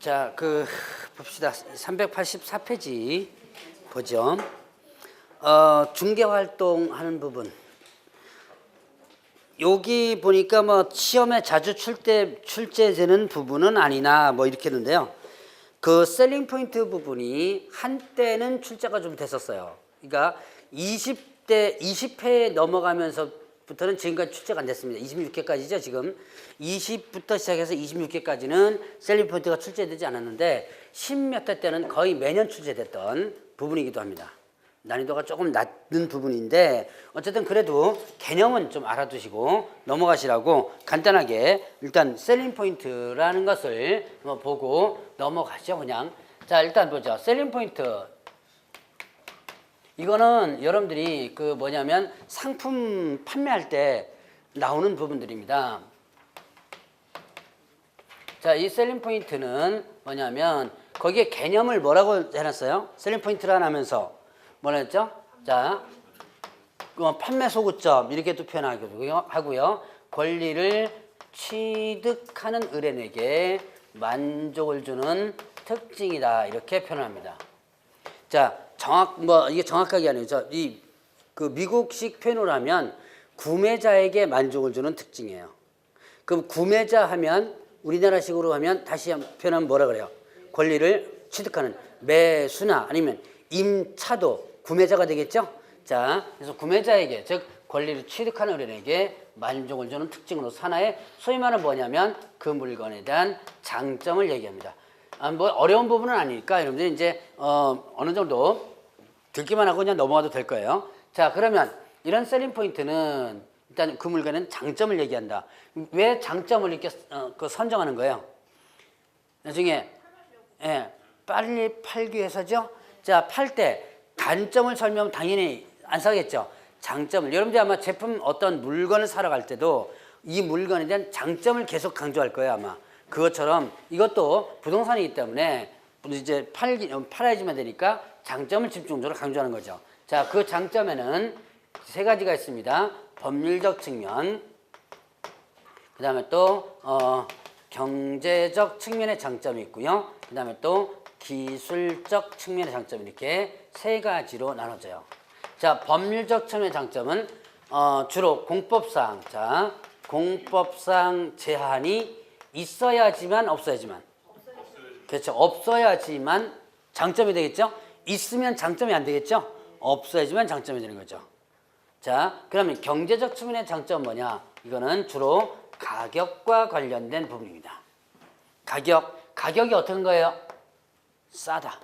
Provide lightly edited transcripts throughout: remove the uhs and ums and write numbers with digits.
자, 봅시다. 384페이지 보죠. 중개활동 하는 부분. 여기 보니까 뭐 시험에 자주 출제되는 부분은 아니나 뭐 이렇게 했는데요. 그 셀링 포인트 부분이 한때는 출제가 좀 됐었어요. 그러니까 20회 넘어가면서부터는 지금까지 출제가 안 됐습니다. 26회까지죠, 지금. 20부터 시작해서 26회까지는 셀링 포인트가 출제되지 않았는데 10몇 회 때는 거의 매년 출제됐던 부분이기도 합니다. 난이도가 조금 낮은 부분인데 어쨌든 그래도 개념은 좀 알아두시고 넘어가시라고 간단하게 일단 셀링 포인트라는 것을 보고 넘어가죠, 그냥. 자, 일단 보죠. 셀링 포인트. 이거는 여러분들이 뭐냐면 상품 판매할 때 나오는 부분들입니다. 자, 이 셀링 포인트는 뭐냐면 거기에 개념을 뭐라고 해놨어요? 셀링 포인트란 하면서 뭐라 했죠? 자, 판매 소구점 이렇게도 표현하고요. 권리를 취득하는 의뢰인에게 만족을 주는 특징이다 이렇게 표현합니다. 자, 이게 정확하게 아니죠. 미국식 표현으로 하면 구매자에게 만족을 주는 특징이에요. 그럼 구매자 하면 우리나라식으로 하면 다시 표현하면 뭐라 그래요? 권리를 취득하는 매수나 아니면 임차도 구매자가 되겠죠? 자, 그래서 구매자에게, 즉 권리를 취득하는 의뢰인에게 만족을 주는 특징으로 하나의 소위 말하는 뭐냐면 그 물건에 대한 장점을 얘기합니다. 뭐 어려운 부분은 아니니까 여러분들이 이제 어느 정도 듣기만 하고 그냥 넘어가도 될 거예요. 자, 그러면 이런 셀링 포인트는 일단 그 물건은 장점을 얘기한다. 왜 장점을 이렇게 선정하는 거예요? 나중에 빨리 팔기 위해서죠. 자, 팔 때 단점을 설명하면 당연히 안 사겠죠. 장점을. 여러분들이 아마 제품 어떤 물건을 사러 갈 때도 이 물건에 대한 장점을 계속 강조할 거예요, 아마. 그것처럼 이것도 부동산이기 때문에 이제 팔아야지만 되니까 장점을 집중적으로 강조하는 거죠. 자, 그 장점에는 세 가지가 있습니다. 법률적 측면, 그 다음에 또 경제적 측면의 장점이 있고요. 그 다음에 또 기술적 측면의 장점 이렇게 세 가지로 나눠져요. 자, 법률적 측면의 장점은 주로 공법상, 자, 공법상 제한이 있어야지만 없어야지만. 그렇죠. 없어야지만 장점이 되겠죠. 있으면 장점이 안 되겠죠. 없어야지만 장점이 되는 거죠. 자, 그러면 경제적 측면의 장점은 뭐냐? 이거는 주로 가격과 관련된 부분입니다. 가격이 어떤 거예요? 싸다.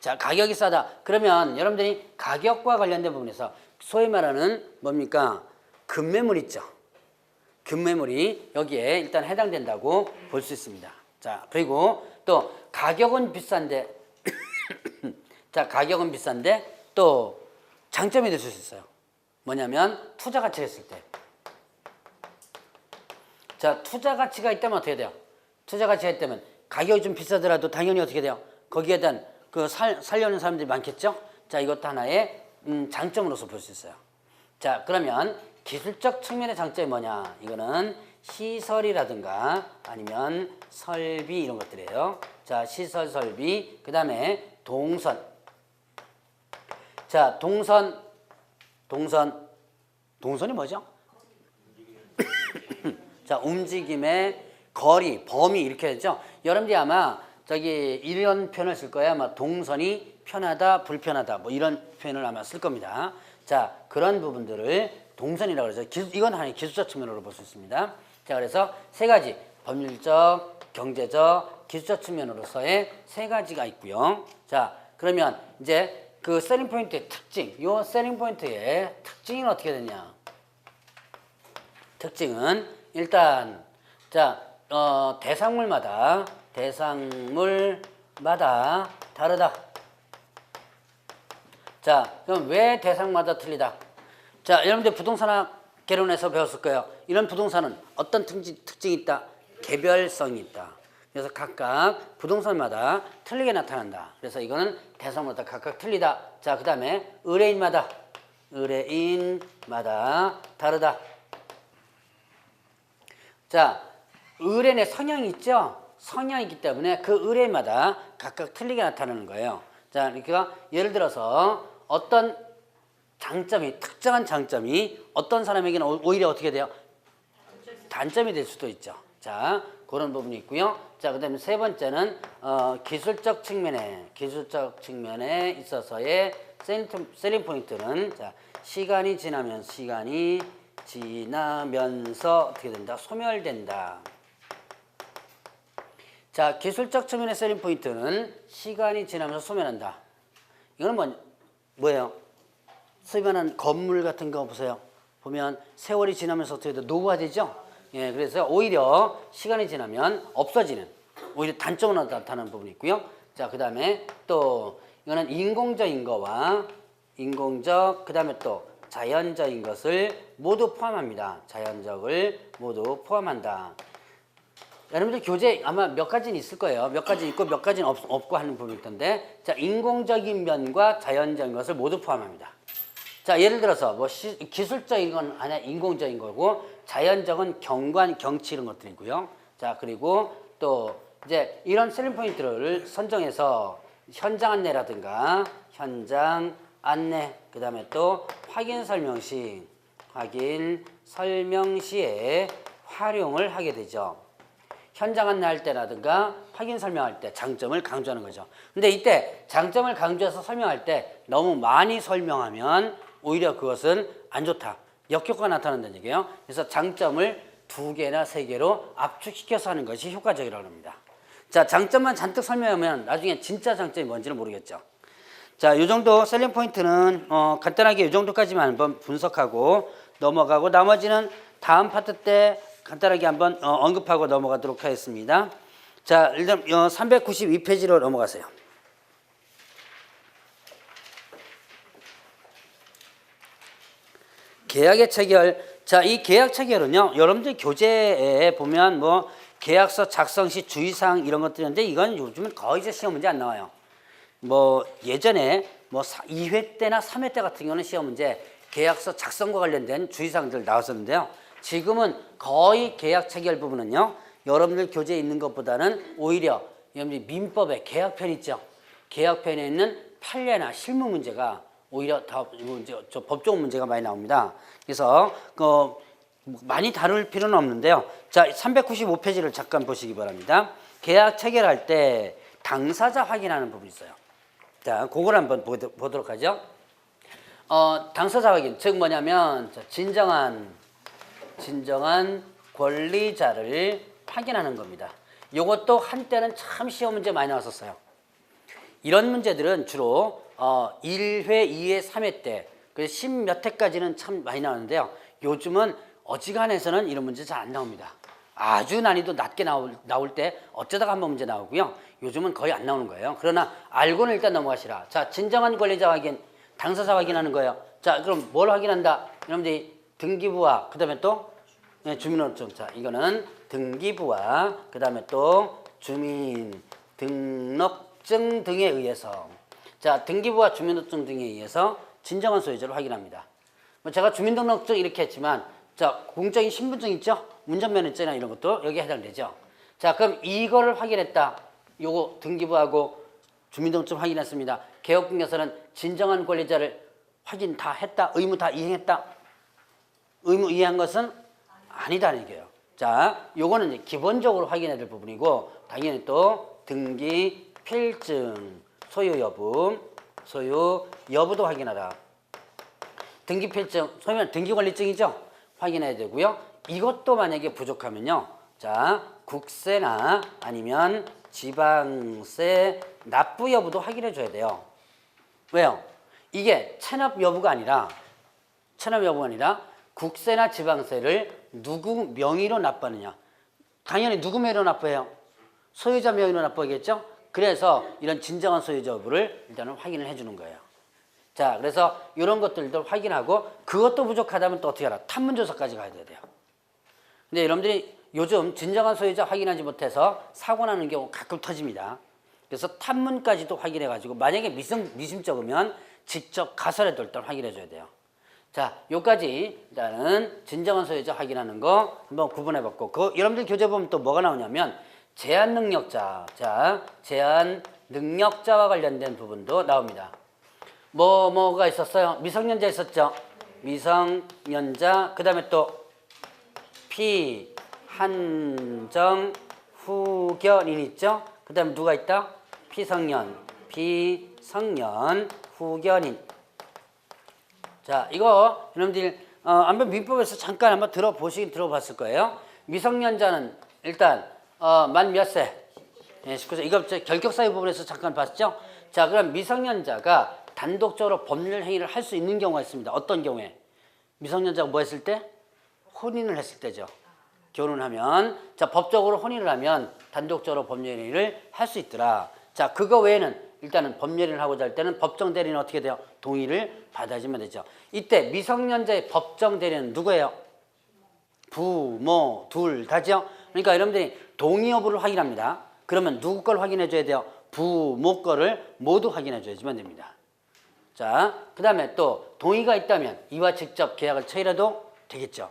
자, 가격이 싸다. 그러면 여러분들이 가격과 관련된 부분에서 소위 말하는 뭡니까? 급매물 있죠. 급매물이 여기에 일단 해당된다고 볼 수 있습니다. 자, 그리고 또 가격은 비싼데 자, 가격은 비싼데 또 장점이 될 수 있어요. 뭐냐면 투자 가치가 있을 때. 자, 투자 가치가 있다면 어떻게 돼요? 투자 가치가 있다면 가격이 좀 비싸더라도 당연히 어떻게 돼요? 거기에 대한 살려는 사람들이 많겠죠? 자, 이것도 하나의 장점으로서 볼 수 있어요. 자, 그러면 기술적 측면의 장점이 뭐냐? 이거는 시설이라든가 아니면 설비 이런 것들이에요. 자, 시설 설비, 그 다음에 동선. 자, 동선이 뭐죠? 자, 움직임의 거리, 범위 이렇게 되죠. 여러분들이 아마 이런 표현을 쓸 거예요. 아마 동선이 편하다, 불편하다 뭐 이런 표현을 아마 쓸 겁니다. 자, 그런 부분들을 동선이라고 그러죠. 이건 하나의 기술적 측면으로 볼 수 있습니다. 자, 그래서 세 가지 법률적, 경제적, 기술적 측면으로서의 세 가지가 있고요. 자, 그러면 이제 그 셀링 포인트의 특징, 이 셀링 포인트의 특징은 어떻게 되냐? 특징은 일단 자, 대상물마다 다르다. 자, 그럼 왜 대상마다 틀리다? 자, 여러분들 부동산학 개론에서 배웠을 거예요. 이런 부동산은 어떤 특징이 있다? 개별성이 있다. 그래서 각각 부동산마다 틀리게 나타난다. 그래서 이거는 대상마다 각각 틀리다. 자, 그 다음에 의뢰인마다 다르다. 자, 의뢰인의 성향이 있죠? 성향이 있기 때문에 그 의뢰마다 각각 틀리게 나타나는 거예요. 자, 그러니까 예를 들어서 어떤 장점이, 특정한 장점이 어떤 사람에게는 오히려 어떻게 돼요? 단점이 될 수도 있죠. 자, 그런 부분이 있고요. 자, 그다음에 세 번째는 기술적 측면에 있어서의 셀링 포인트는, 자, 시간이 지나면서 어떻게 된다? 소멸된다. 자, 기술적 측면의 셀링 포인트는 시간이 지나면서 소멸한다. 이거는 뭐예요? 소변한 건물 같은 거 보세요. 보면 세월이 지나면서 어떻게 돼? 노후화되죠? 예, 그래서 오히려 시간이 지나면 없어지는, 오히려 단점으로 나타나는 부분이 있고요. 자, 그 다음에 또 이거는 인공적인 거와 그 다음에 또 자연적인 것을 모두 포함합니다. 자연적을 모두 포함한다. 여러분들 교재 아마 몇 가지는 있을 거예요. 몇 가지 있고 몇 가지는 없고 하는 부분일 텐데, 자, 인공적인 면과 자연적인 것을 모두 포함합니다. 자, 예를 들어서 뭐 기술적인 건 아니야, 인공적인 거고, 자연적은 경관, 경치 이런 것들이고요. 자, 그리고 또 이제 이런 셀링 포인트를 선정해서 현장 안내라든가 현장 안내, 그 다음에 또 확인 설명 시에 활용을 하게 되죠. 현장 안내할 때라든가 확인 설명할 때 장점을 강조하는 거죠. 근데 이때 장점을 강조해서 설명할 때 너무 많이 설명하면 오히려 그것은 안 좋다. 역효과가 나타난다는 얘기예요. 그래서 장점을 2개나 3개로 압축시켜서 하는 것이 효과적이라고 합니다. 자, 장점만 잔뜩 설명하면 나중에 진짜 장점이 뭔지는 모르겠죠. 자, 이 정도 셀링 포인트는 간단하게 이 정도까지만 한번 분석하고 넘어가고, 나머지는 다음 파트 때 간단하게 한번 언급하고 넘어가도록 하겠습니다. 자, 일단 392페이지로 넘어가세요. 계약의 체결. 자, 이 계약 체결은요, 여러분들 교재에 보면 뭐 계약서 작성 시 주의사항 이런 것들이 있는데, 이건 요즘은 거의 이제 시험 문제 안 나와요. 뭐 예전에 뭐 2회 때나 3회 때 같은 경우는 시험 문제 계약서 작성과 관련된 주의사항들 나왔었는데요. 지금은 거의 계약 체결 부분은요, 여러분들 교재에 있는 것보다는 오히려 여러분들 민법의 계약편 있죠. 계약편에 있는 판례나 실무 문제가 오히려 더 법적 문제가 많이 나옵니다. 그래서 많이 다룰 필요는 없는데요. 자, 395페이지를 잠깐 보시기 바랍니다. 계약 체결할 때 당사자 확인하는 부분이 있어요. 자, 그걸 한번 보도록 하죠. 당사자 확인, 즉 뭐냐면 진정한 권리자를 확인하는 겁니다. 이것도 한때는 참 시험 문제 많이 나왔었어요. 이런 문제들은 주로 1회, 2회, 3회 때, 그래서 10몇 회까지는 참 많이 나오는데요. 요즘은 어지간해서는 이런 문제 잘 안 나옵니다. 아주 난이도 낮게 나올 때 어쩌다가 한번 문제 나오고요. 요즘은 거의 안 나오는 거예요. 그러나 알고는 일단 넘어가시라. 자, 진정한 권리자 확인, 당사자 확인하는 거예요. 자, 그럼 뭘 확인한다? 여러분들이 등기부와 그 다음에 또 주민등록증. 자, 이거는 등기부와 그 다음에 또 주민등록증 등에 의해서, 자, 등기부와 주민등록증 등에 의해서 진정한 소유자를 확인합니다. 뭐 제가 주민등록증 이렇게 했지만, 자, 공적인 신분증 있죠? 운전면허증이나 이런 것도 여기에 해당되죠. 자, 그럼 이거를 확인했다. 요거 등기부하고 주민등록증 확인했습니다. 개업공개서는 진정한 권리자를 확인 다 했다. 의무 다 이행했다. 의무 이행한 것은 아니다는 얘기예요. 자, 요거는 이제 기본적으로 확인해야 될 부분이고, 당연히 또 등기 필증 소유 여부도 확인하라. 등기 필증 소유는 등기 권리증이죠. 확인해야 되고요. 이것도 만약에 부족하면요, 자, 국세나 아니면 지방세 납부 여부도 확인해 줘야 돼요. 왜요? 이게 체납 여부가 아니라 국세나 지방세를 누구 명의로 납부하느냐. 당연히 누구 명의로 납부해요? 소유자 명의로 납부하겠죠? 그래서 이런 진정한 소유자 여부를 일단은 확인을 해주는 거예요. 자, 그래서 이런 것들도 확인하고, 그것도 부족하다면 또 어떻게 하라? 탐문조사까지 가야 돼요. 근데 여러분들이 요즘 진정한 소유자 확인하지 못해서 사고 나는 경우 가끔 터집니다. 그래서 탐문까지도 확인해가지고, 만약에 미심쩍으면 직접 가서라도 일단 확인해줘야 돼요. 자, 요까지 일단은 진정한 소유자 확인하는 거 한번 구분해봤고, 여러분들 교재 보면 또 뭐가 나오냐면, 제한 능력자. 자, 제한 능력자와 관련된 부분도 나옵니다. 뭐가 있었어요? 미성년자 있었죠? 미성년자. 그 다음에 또 피한정 후견인 있죠? 그 다음에 누가 있다? 피성년 후견인. 자, 이거 여러분들 한번 민법에서 잠깐 한번 들어봤을 거예요. 미성년자는 일단 만 몇 세? 예, 19세. 이거 결격사유 부분에서 잠깐 봤죠? 자, 그럼 미성년자가 단독적으로 법률 행위를 할 수 있는 경우가 있습니다. 어떤 경우에? 미성년자가 뭐 했을 때? 혼인을 했을 때죠. 결혼하면. 자, 법적으로 혼인을 하면 단독적으로 법률 행위를 할 수 있더라. 자, 그거 외에는 일단은 법률 행위를 하고자 할 때는 법정 대리는 어떻게 돼요? 동의를 받아주면 되죠. 이때 미성년자의 법정 대리는 누구예요? 부모 둘 다죠. 그러니까 여러분들이 동의 여부를 확인합니다. 그러면 누구 걸 확인해 줘야 돼요? 부모 거를 모두 확인해 줘야지만 됩니다. 자, 그 다음에 또 동의가 있다면 이와 직접 계약을 체결해도 되겠죠.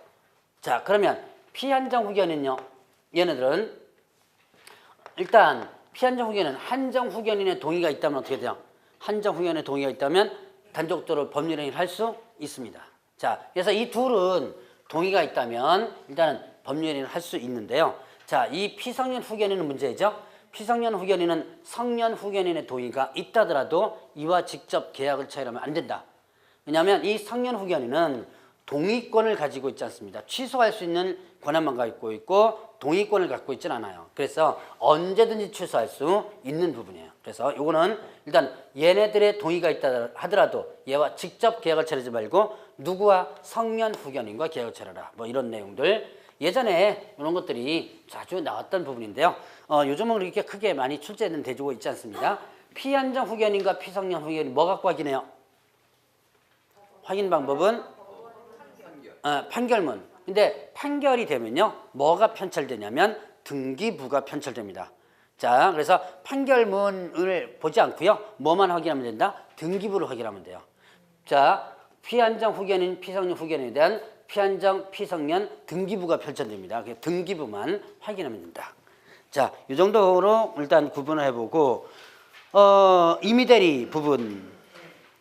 자, 그러면 피한정 후견인요. 얘네들은 일단 피한정 후견인, 한정 후견인의 동의가 있다면 어떻게 돼요? 한정 후견인의 동의가 있다면 단독적으로 법률 행위를 할 수 있습니다. 자, 그래서 이 둘은 동의가 있다면 일단은 법률 행위를 할 수 있는데요. 자, 이 피성년 후견인은 문제죠. 피성년 후견인은 성년 후견인의 동의가 있다더라도 이와 직접 계약을 체결하면 안 된다. 왜냐하면 이 성년 후견인은 동의권을 가지고 있지 않습니다. 취소할 수 있는 권한만 갖고 있고 동의권을 갖고 있지는 않아요. 그래서 언제든지 취소할 수 있는 부분이에요. 그래서 이거는 일단 얘네들의 동의가 있다 하더라도 얘와 직접 계약을 체결하지 말고 누구와 성년 후견인과 계약을 체결하라. 뭐 이런 내용들 예전에 이런 것들이 자주 나왔던 부분인데요. 요즘은 그렇게 크게 많이 출제는 되고 있지 않습니다. 피한정 후견인과 피성년 후견인 뭐 갖고 확인해요? 확인 방법은 판결문. 근데 판결이 되면요, 뭐가 편철되냐면 등기부가 편철됩니다. 자, 그래서 판결문을 보지 않고요, 뭐만 확인하면 된다? 등기부를 확인하면 돼요. 자, 피한정 후견인, 피성년 후견인에 대한 피한정, 피성년 등기부가 편찬됩니다. 등기부만 확인하면 된다. 자, 이 정도로 일단 구분을 해보고 임의대리 부분,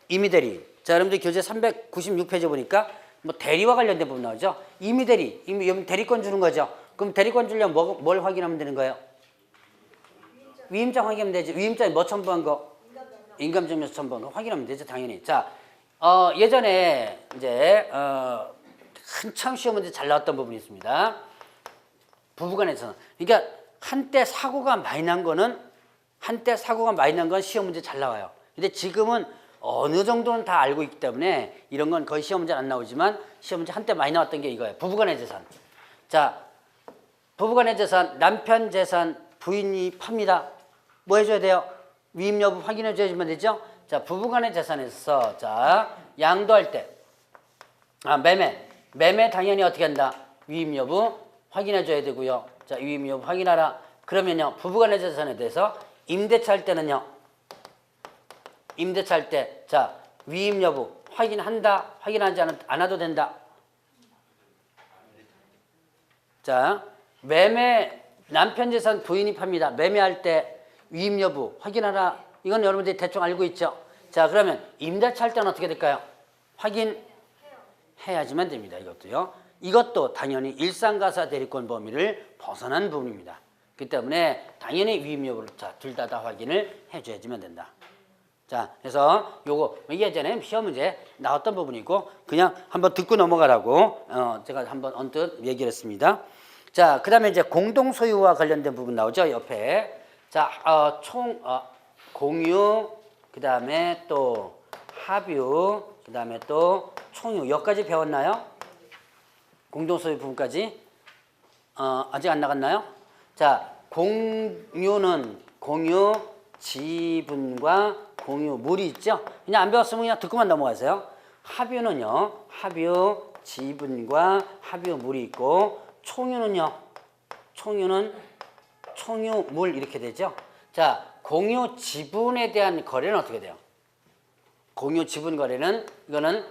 임의대리. 자, 여러분들 교재 396페이지 보니까 뭐 대리와 관련된 부분 나오죠. 임의대리, 대리권 주는 거죠. 그럼 대리권 주려면 뭘 확인하면 되는 거예요? 위임장 확인하면 되죠. 위임장에 뭐 첨부한 거? 인감증명서 첨부한 거 확인하면 되죠, 당연히. 자, 예전에 이제 한참 시험 문제 잘 나왔던 부분이 있습니다. 부부간에서는. 그러니까 한때 사고가 많이 난 건 시험 문제 잘 나와요. 근데 지금은 어느 정도는 다 알고 있기 때문에 이런 건 거의 시험 문제 안 나오지만 시험 문제 한때 많이 나왔던 게 이거예요. 부부간의 재산. 자, 부부간의 재산, 남편 재산 부인이 팝니다. 뭐 해줘야 돼요? 위임 여부 확인해 줘야지만 되죠? 자, 부부간의 재산에서 자, 양도할 때 매매 당연히 어떻게 한다? 위임 여부 확인해 줘야 되고요. 자, 위임 여부 확인하라. 그러면요, 부부간의 재산에 대해서 임대차 할 때는요, 임대차 할 때, 자, 위임 여부 확인한다, 확인하지 않아도 된다. 자, 남편 재산 부인이 팝니다. 매매할 때 위임 여부 확인하라. 이건 여러분들이 대충 알고 있죠? 자, 그러면 임대차 할 때는 어떻게 될까요? 확인해야지만 됩니다. 이것도요. 이것도 당연히 일상가사 대리권 범위를 벗어난 부분입니다. 그렇기 때문에 당연히 위임 여부를 둘 다 확인을 해줘야지만 된다. 자, 그래서 요거 예전에 시험 문제 나왔던 부분이고 그냥 한번 듣고 넘어가라고 제가 한번 언뜻 얘기를 했습니다. 자, 그 다음에 이제 공동소유와 관련된 부분 나오죠, 옆에. 자, 공유, 그 다음에 또 합유, 그 다음에 또 총유. 여기까지 배웠나요? 공동소유 부분까지? 아직 안 나갔나요? 자, 공유는 공유 지분과 공유 물이 있죠? 그냥 안 배웠으면 그냥 듣고만 넘어가세요. 합유는요, 합유 지분과 합유 물이 있고, 총유는요, 총유는 총유 물 이렇게 되죠? 자, 공유 지분에 대한 거래는 어떻게 돼요? 공유 지분 거래는 이거는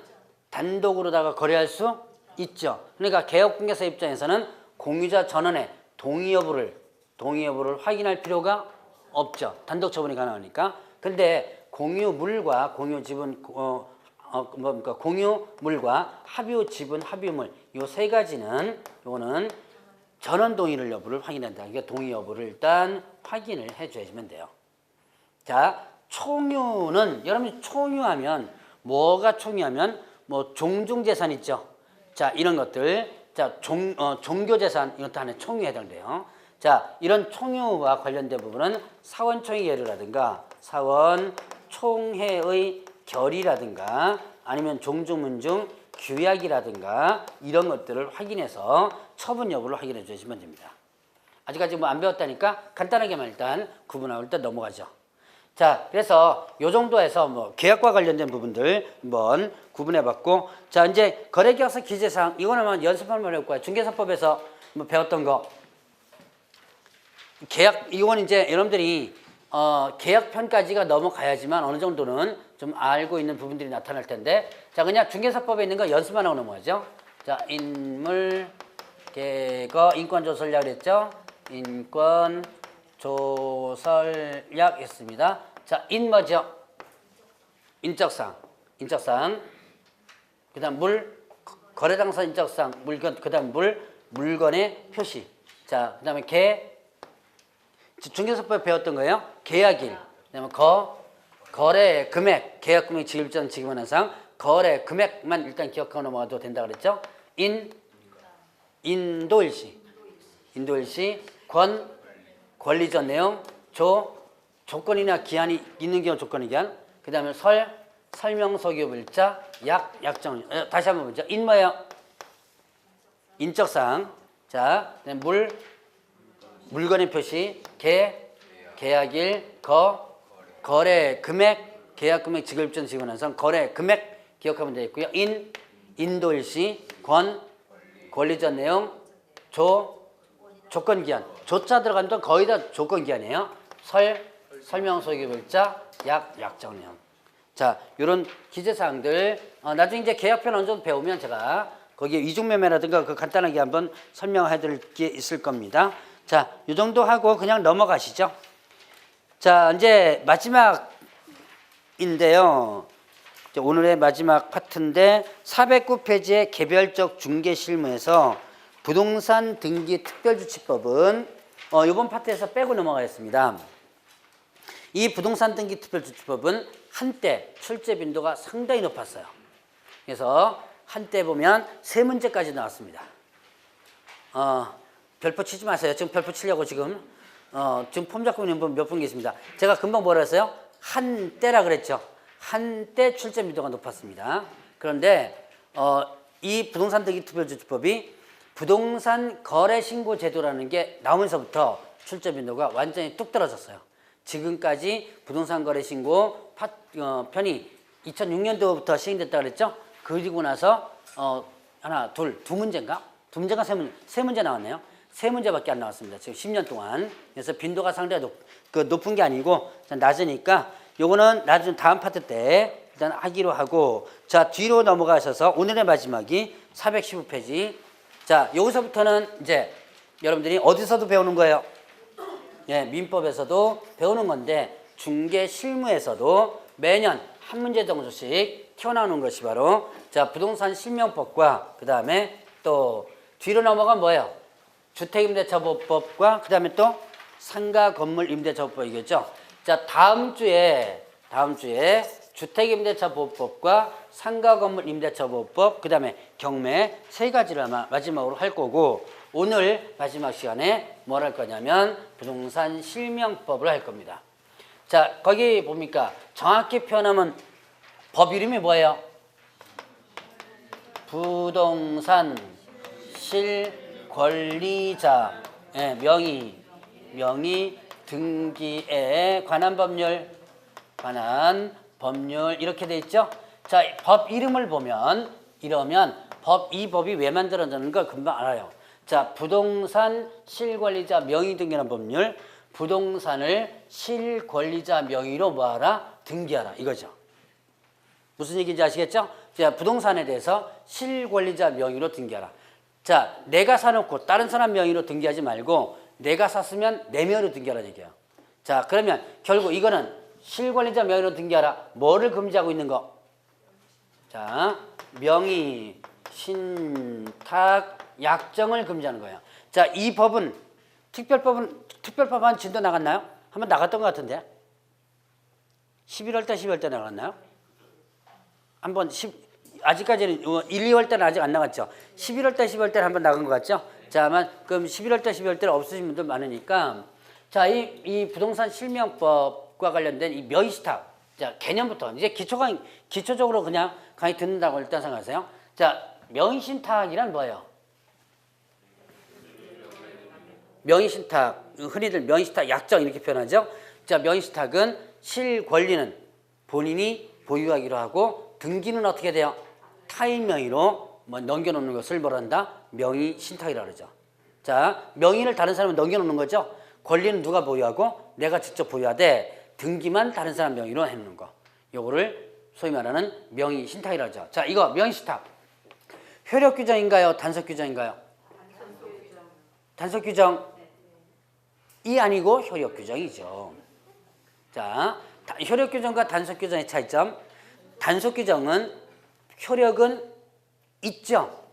단독으로다가 거래할 수 있죠. 그러니까 개업공개사 입장에서는 공유자 전원의 동의 여부를 동의 여부를 확인할 필요가 없죠. 단독 처분이 가능하니까. 근데 공유물과 공유지분 뭡니까? 공유물과 합유 지분 합유물 요 세 가지는 요거는 전원 동의를 여부를 확인한다. 그러니까 동의 여부를 일단 확인을 해 주시면 돼요. 자, 총유는 여러분이 총유하면 뭐가 총유하면 뭐 종중재산 있죠. 자, 이런 것들 자, 종교재산 이것도 하나의 총유에 해당돼요. 자, 이런 총유와 관련된 부분은 사원총회 결의라든가 사원 총회의 결의라든가 아니면 종중문중 규약이라든가 이런 것들을 확인해서 처분 여부를 확인해 주시면 됩니다. 아직까지 뭐 안 배웠다니까 간단하게만 일단 구분하고 일단 넘어가죠. 자, 그래서 요 정도에서 뭐 계약과 관련된 부분들 한번 구분해 봤고, 자, 이제 거래계약서 기재사항 이거는 뭐 연습하면 어려울 거야. 중개사법에서 뭐 배웠던 거. 계약 이건 이제 여러분들이 계약편까지가 넘어가야지만 어느 정도는 좀 알고 있는 부분들이 나타날 텐데, 자, 그냥 중개사법에 있는 거 연습만 하고 넘어가죠. 자, 인물 계거 인권 조설약 그랬죠. 인권 조설약 했습니다. 자, 인 뭐죠? 인적사항. 그다음 물 거래 당사 인적사항 물건 그다음 물건의 표시. 자, 그다음에 중개사법에 배웠던 거예요. 계약일. 그다음에 거래 금액, 계약 금액 지급전 지급하는 사항, 거래 금액만 일단 기억하고 넘어가도 된다 그랬죠. 인도일시, 권리전 내용, 조건이나 기한이 있는 경우 조건의 기한, 그 다음에 설명서 교불자, 약정. 다시 한번 보죠. 인 뭐예요? 인적사항. 자, 물건의 표시, 계약일, 거래 금액, 계약 금액 지급전 지급하는 사항, 거래 금액 기억하면 되겠고요. 인도일시, 권리전 내용, 조건기한. 조자 들어가면 또 거의 다 조건기한이에요. 설명서 교불자, 약정 내용. 자, 요런 기재사항들, 나중에 이제 계약편 어느 정도 배우면 제가 거기에 이중매매라든가 그 간단하게 한번 설명해 드릴 게 있을 겁니다. 자, 요 정도 하고 그냥 넘어가시죠. 자, 이제 마지막인데요. 오늘의 마지막 파트인데 409페이지의 개별적 중개실무에서 부동산 등기 특별주치법은 이번 파트에서 빼고 넘어가겠습니다. 이 부동산 등기 특별주치법은 한때 출제 빈도가 상당히 높았어요. 그래서 한때 보면 3문제까지 나왔습니다. 별표 치지 마세요. 지금 별표 치려고 지금 폼 잡고 있는 몇 분 계십니다. 제가 금방 뭐라 했어요? 한때라 그랬죠. 한때 출제 빈도가 높았습니다. 그런데 이 부동산 등기 특별주치법이 부동산 거래 신고 제도라는 게 나오면서부터 출제 빈도가 완전히 뚝 떨어졌어요. 지금까지 부동산 거래 신고 편이 2006년도부터 시행됐다 그랬죠. 그리고 나서 두 문제인가? 두 문제가 세 문제 나왔네요. 3문제밖에 안 나왔습니다. 지금 10년 동안. 그래서 빈도가 상당히 높은 게 아니고 낮으니까 요거는 나중에 다음 파트 때 일단 하기로 하고, 자, 뒤로 넘어가셔서 오늘의 마지막이 415페이지. 자, 여기서부터는 이제 여러분들이 어디서도 배우는 거예요. 예, 민법에서도 배우는 건데 중개 실무에서도 매년 한 문제 정도씩 튀어나오는 것이 바로 자, 부동산 실명법과 그 다음에 또 뒤로 넘어간 뭐예요? 주택임대차보호법과 그 다음에 또 상가건물임대차보호법이겠죠. 자, 다음 주에 주택임대차보호법과 상가건물임대차보호법 그 다음에 경매 3가지를 아마 마지막으로 할 거고, 오늘 마지막 시간에 뭘 할 거냐면 부동산 실명법을 할 겁니다. 자, 거기 봅니까? 정확히 표현하면 법 이름이 뭐예요? 부동산 실권리자 명의 등기에 관한 법률 이렇게 돼 있죠. 자, 법 이름을 보면 이 법이 왜 만들어졌는 걸 금방 알아요. 자, 부동산 실권리자 명의 등기라는 법률, 부동산을 실권리자 명의로 뭐하라? 등기하라 이거죠. 무슨 얘기인지 아시겠죠? 자, 부동산에 대해서 실권리자 명의로 등기하라. 자, 내가 사놓고 다른 사람 명의로 등기하지 말고 내가 샀으면 내 명의로 등기하라는 얘기야. 자, 그러면 결국 이거는 실권리자 명의로 등기하라. 뭐를 금지하고 있는 거? 자, 명의, 신탁, 약정을 금지하는 거예요. 자, 이 법은 특별법안 진도 나갔나요? 한번 나갔던 것 같은데. 11월 때, 12월 때 나갔나요? 한번 아직까지는 1, 2월 때는 아직 안 나갔죠. 11월 때, 12월 때는 한번 나간 것 같죠. 자, 아마 그럼 11월 때, 12월 때는 없으신 분들 많으니까 자, 이 부동산 실명법과 관련된 이 명의신탁 자, 개념부터 이제 기초적으로 그냥 강의 듣는다고 일단 생각하세요. 자, 명의신탁이란 뭐예요? 명의신탁, 흔히들 명의신탁 약정 이렇게 표현하죠. 자, 명의신탁은 실권리는 본인이 보유하기로 하고 등기는 어떻게 돼요? 타인 명의로 넘겨놓는 것을 뭐라 한다? 명의신탁이라고 그러죠. 자, 명의를 다른 사람에 넘겨놓는 거죠. 권리는 누가 보유하고 내가 직접 보유하되 등기만 다른 사람 명의로 해놓는 거. 요거를 소위 말하는 명의신탁이라고 하죠. 자, 이거 명의신탁. 효력규정인가요? 단속규정인가요? 단속규정이 아니고 효력규정이죠. 자, 효력규정과 단속규정의 차이점. 단속규정은 효력은 있죠.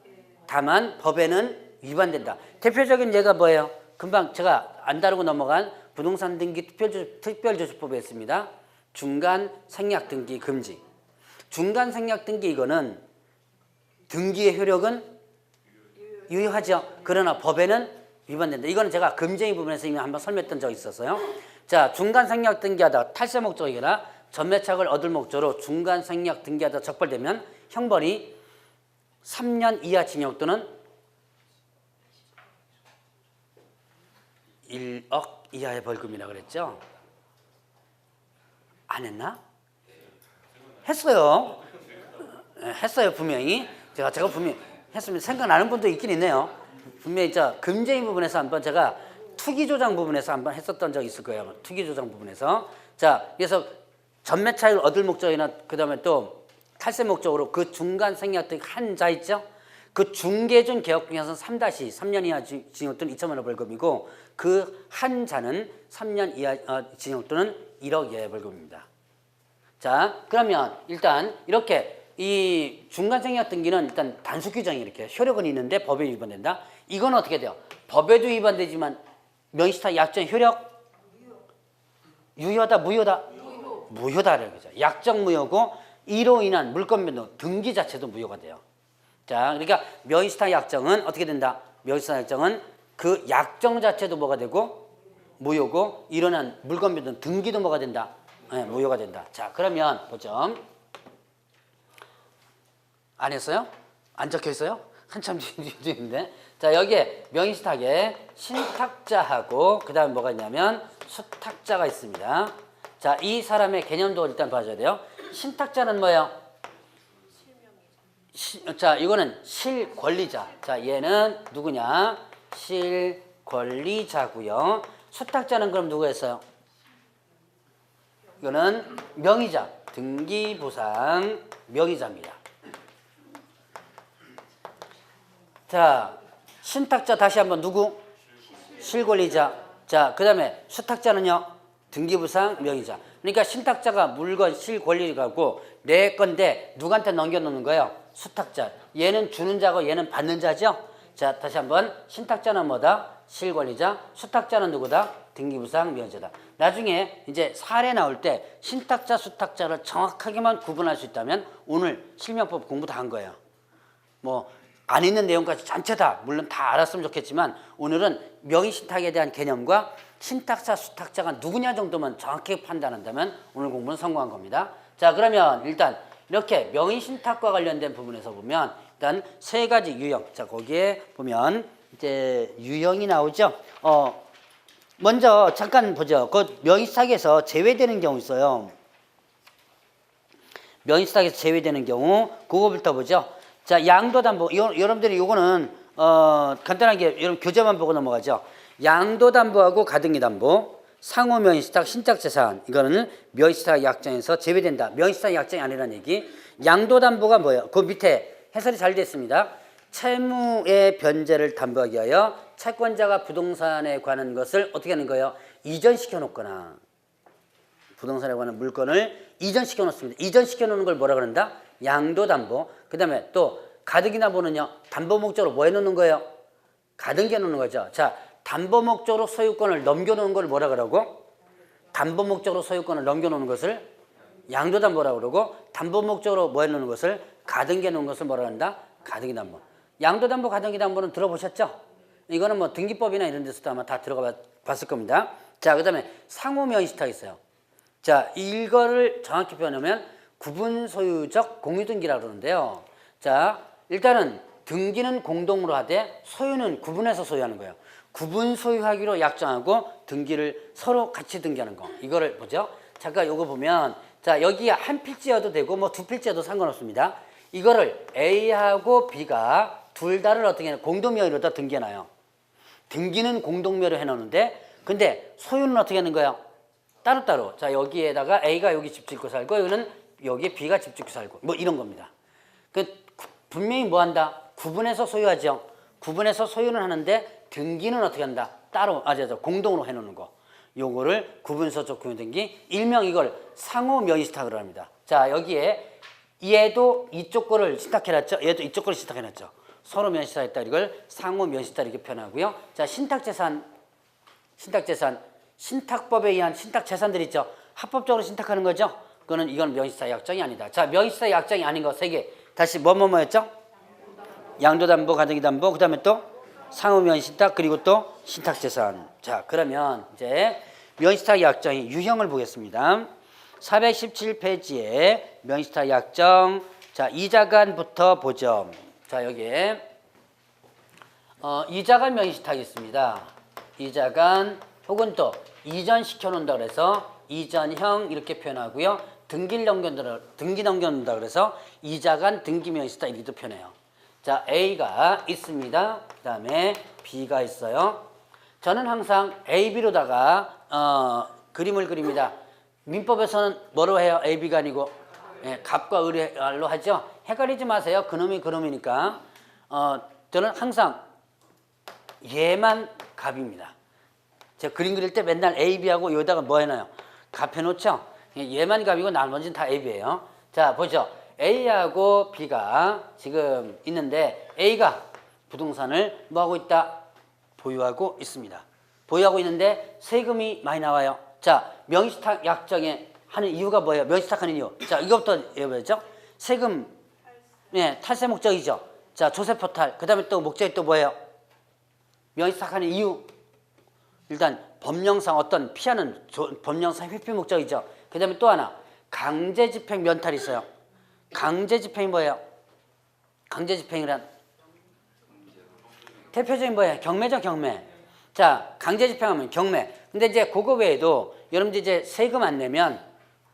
다만 법에는 위반된다. 대표적인 예가 뭐예요? 금방 제가 안 다루고 넘어간 부동산 등기 특별조치법에 있습니다. 중간 생략 등기 금지. 중간 생략 등기 이거는 등기의 효력은 유효하죠. 그러나 법에는 위반된다. 이거는 제가 금쟁이 부분에서 이미 한번 설명했던 적이 있었어요. 자, 중간 생략 등기하다 탈세 목적이거나 전매착을 얻을 목적으로 중간 생략 등기하다 적발되면 형벌이 3년 이하 징역 또는 1억 이하의 벌금이라 그랬죠? 안 했나? 했어요. 했어요, 분명히. 제가 분명히 했으면 생각나는 분도 있긴 있네요. 분명히 금쟁이 부분에서 한번 제가 투기조장 부분에서 한번 했었던 적이 있을 거예요. 투기조장 부분에서. 자, 그래서 전매 차익을 얻을 목적이나 그 다음에 또 탈세 목적으로 그 중간 생략 등 한 자 있죠? 그 중개준 개혁 중에서는 3-3년 이하 징역 또는 2천만 원 벌금이고 그 한 자는 3년 이하 징역 또는 1억 이하의 벌금입니다. 자, 그러면 일단 이렇게 이 중간 생략 등기는 일단 단속 규정이 이렇게 효력은 있는데 법에 위반된다. 이건 어떻게 돼요? 법에도 위반되지만 명의신탁 약정 효력 유효하다, 무효다? 무효다라는 거죠. 약정 무효고 이로 인한 물권 변동 등기 자체도 무효가 돼요. 자, 그러니까 명의신탁 약정은 어떻게 된다? 명의신탁 약정은 그 약정 자체도 뭐가 되고 무효고 일어난 물권 변동 등기도 뭐가 된다? 네, 무효가 된다. 자, 그러면 보죠. 안 했어요? 안 적혀 있어요? 한참 뒤인데. 자, 여기에 명의신탁에 신탁자하고 그 다음에 뭐가 있냐면 수탁자가 있습니다. 자, 이 사람의 개념도 일단 봐줘야 돼요. 신탁자는 뭐예요? 자, 이거는 실권리자. 자, 얘는 누구냐? 실권리자고요. 수탁자는 그럼 누구였어요? 이거는 명의자, 등기부상 명의자입니다. 자, 신탁자 다시 한번 누구? 실권리자. 자, 그 다음에 수탁자는요? 등기부상 명의자. 그러니까 신탁자가 물건 실권리자고 내 건데 누구한테 넘겨놓는 거예요? 수탁자. 얘는 주는 자고 얘는 받는 자죠? 자, 다시 한번 신탁자는 뭐다? 실권리자. 수탁자는 누구다? 등기부상 명의자다. 나중에 이제 사례 나올 때 신탁자, 수탁자를 정확하게만 구분할 수 있다면 오늘 실명법 공부 다 한 거예요. 뭐 안 있는 내용까지 전체 다 물론 다 알았으면 좋겠지만 오늘은 명의신탁에 대한 개념과 신탁자, 수탁자가 누구냐 정도만 정확하게 판단한다면 오늘 공부는 성공한 겁니다. 자, 그러면 일단 이렇게 명의신탁과 관련된 부분에서 보면 일단 세 가지 유형. 자, 거기에 보면 이제 유형이 나오죠. 먼저 잠깐 보죠. 그 명의신탁에서 제외되는 경우 있어요. 명의신탁에서 제외되는 경우 그거부터 보죠. 자, 양도담보. 여러분들이 요거는 간단하게 여러분 교재만 보고 넘어가죠. 양도담보하고 가등기담보, 상호명의신탁, 신탁재산 이거는 명의신탁 약정에서 제외된다. 명의신탁 약정이 아니라는 얘기. 양도담보가 뭐예요? 그 밑에 해설이 잘 됐습니다. 채무의 변제를 담보하기 위하여 채권자가 부동산에 관한 것을 어떻게 하는 거예요? 이전시켜 놓거나 부동산에 관한 물건을 이전시켜 놓습니다. 이전시켜 놓는 걸 뭐라 그런다? 양도담보. 그 다음에 또 가등기담보는요. 담보 목적으로 뭐 해놓는 거예요? 가등기해 놓는 거죠. 자, 담보 목적으로 소유권을 넘겨놓는 걸 뭐라 그러고? 담보 목적으로 소유권을 넘겨놓는 것을 양도담보라고 그러고 담보 목적으로 뭐 해놓는 것을 가등기해 놓는 것을 뭐라 한다? 가등기담보. 양도담보, 가등기담보는 들어보셨죠? 이거는 뭐 등기법이나 이런 데서도 아마 다 들어가 봤을 겁니다. 자, 그 다음에 상호명의시탁 있어요. 자, 이거를 정확히 표현하면 구분소유적 공유등기라고 그러는데요. 자, 일단은 등기는 공동으로 하되 소유는 구분해서 소유하는 거예요. 구분 소유하기로 약정하고 등기를 서로 같이 등기하는 거. 이거를 보죠. 잠깐 요거 보면 자, 여기 한 필지여도 되고 뭐 두 필지여도 상관없습니다. 이거를 A하고 B가 둘 다를 어떻게 해요? 공동명의로다 등기해놔요. 등기는 공동명의로 해놓는데 근데 소유는 어떻게 하는 거예요? 따로따로. 자, 여기에다가 A가 여기 집 짓고 살고 여기는 여기 B가 집 짓고 살고 뭐 이런 겁니다. 분명히 뭐 한다? 구분해서 소유하죠. 구분해서 소유는 하는데 등기는 어떻게 한다? 따로 공동으로 해놓는 거. 요거를 구분서적 공유등기, 일명 이걸 상호명의시탁으로 합니다. 자, 여기에 얘도 이쪽 거를 신탁해놨죠. 얘도 이쪽 거를 신탁해놨죠. 서로 명의시탁했다. 이걸 상호명의시탁 이렇게 표현하고요. 자, 신탁재산, 신탁법에 의한 신탁재산들 있죠. 합법적으로 신탁하는 거죠. 이건 명의시탁 약정이 아니다. 자, 명의시탁 약정이 아닌 거 세 개. 다시 뭐였죠? 양도담보, 가등기담보, 그 다음에 또 상호명의시탁, 그리고 또 신탁재산. 자, 그러면 이제 명의시탁 약정의 유형을 보겠습니다. 417페이지에 명의시탁 약정. 자, 이자간부터 보죠. 자, 여기에 이자간 명의시탁이 있습니다. 이자간 혹은 또 이전시켜 놓는다 그래서 이전형 이렇게 표현하고요. 등기 넘겨놓는다 그래서 이자간 등기 명의시탁 이렇게 표현해요. 자, A가 있습니다. 그 다음에 B가 있어요. 저는 항상 A, B로다가 그림을 그립니다. 민법에서는 뭐로 해요? A, B가 아니고 갑과 을로 하죠. 헷갈리지 마세요. 그놈이 그놈이니까. 저는 항상 얘만 갑입니다. 제가 그림 그릴 때 맨날 A, B하고 여기다가 뭐 해놔요? 갑 해놓죠? 얘만 갑이고 나머지는 다 A, B예요. 자, 보죠. A하고 B가 지금 있는데 A가 부동산을 뭐하고 있다? 보유하고 있습니다. 보유하고 있는데 세금이 많이 나와요. 자, 명의시탁 약정에 하는 이유가 뭐예요? 명의시탁 하는 이유. 자, 이것부터 예보했죠? 세금, 탈세 목적이죠. 자, 조세포탈. 그 다음에 또 목적이 또 뭐예요? 명의시탁 하는 이유. 일단 법령상 어떤 피하는 법령상 회피 목적이죠. 그 다음에 또 하나 강제집행 면탈이 있어요. 강제집행이 뭐예요? 강제집행이란 대표적인 뭐예요? 경매죠, 경매. 자, 강제집행하면 경매. 근데 이제 그거 외에도 여러분들 이제 세금 안 내면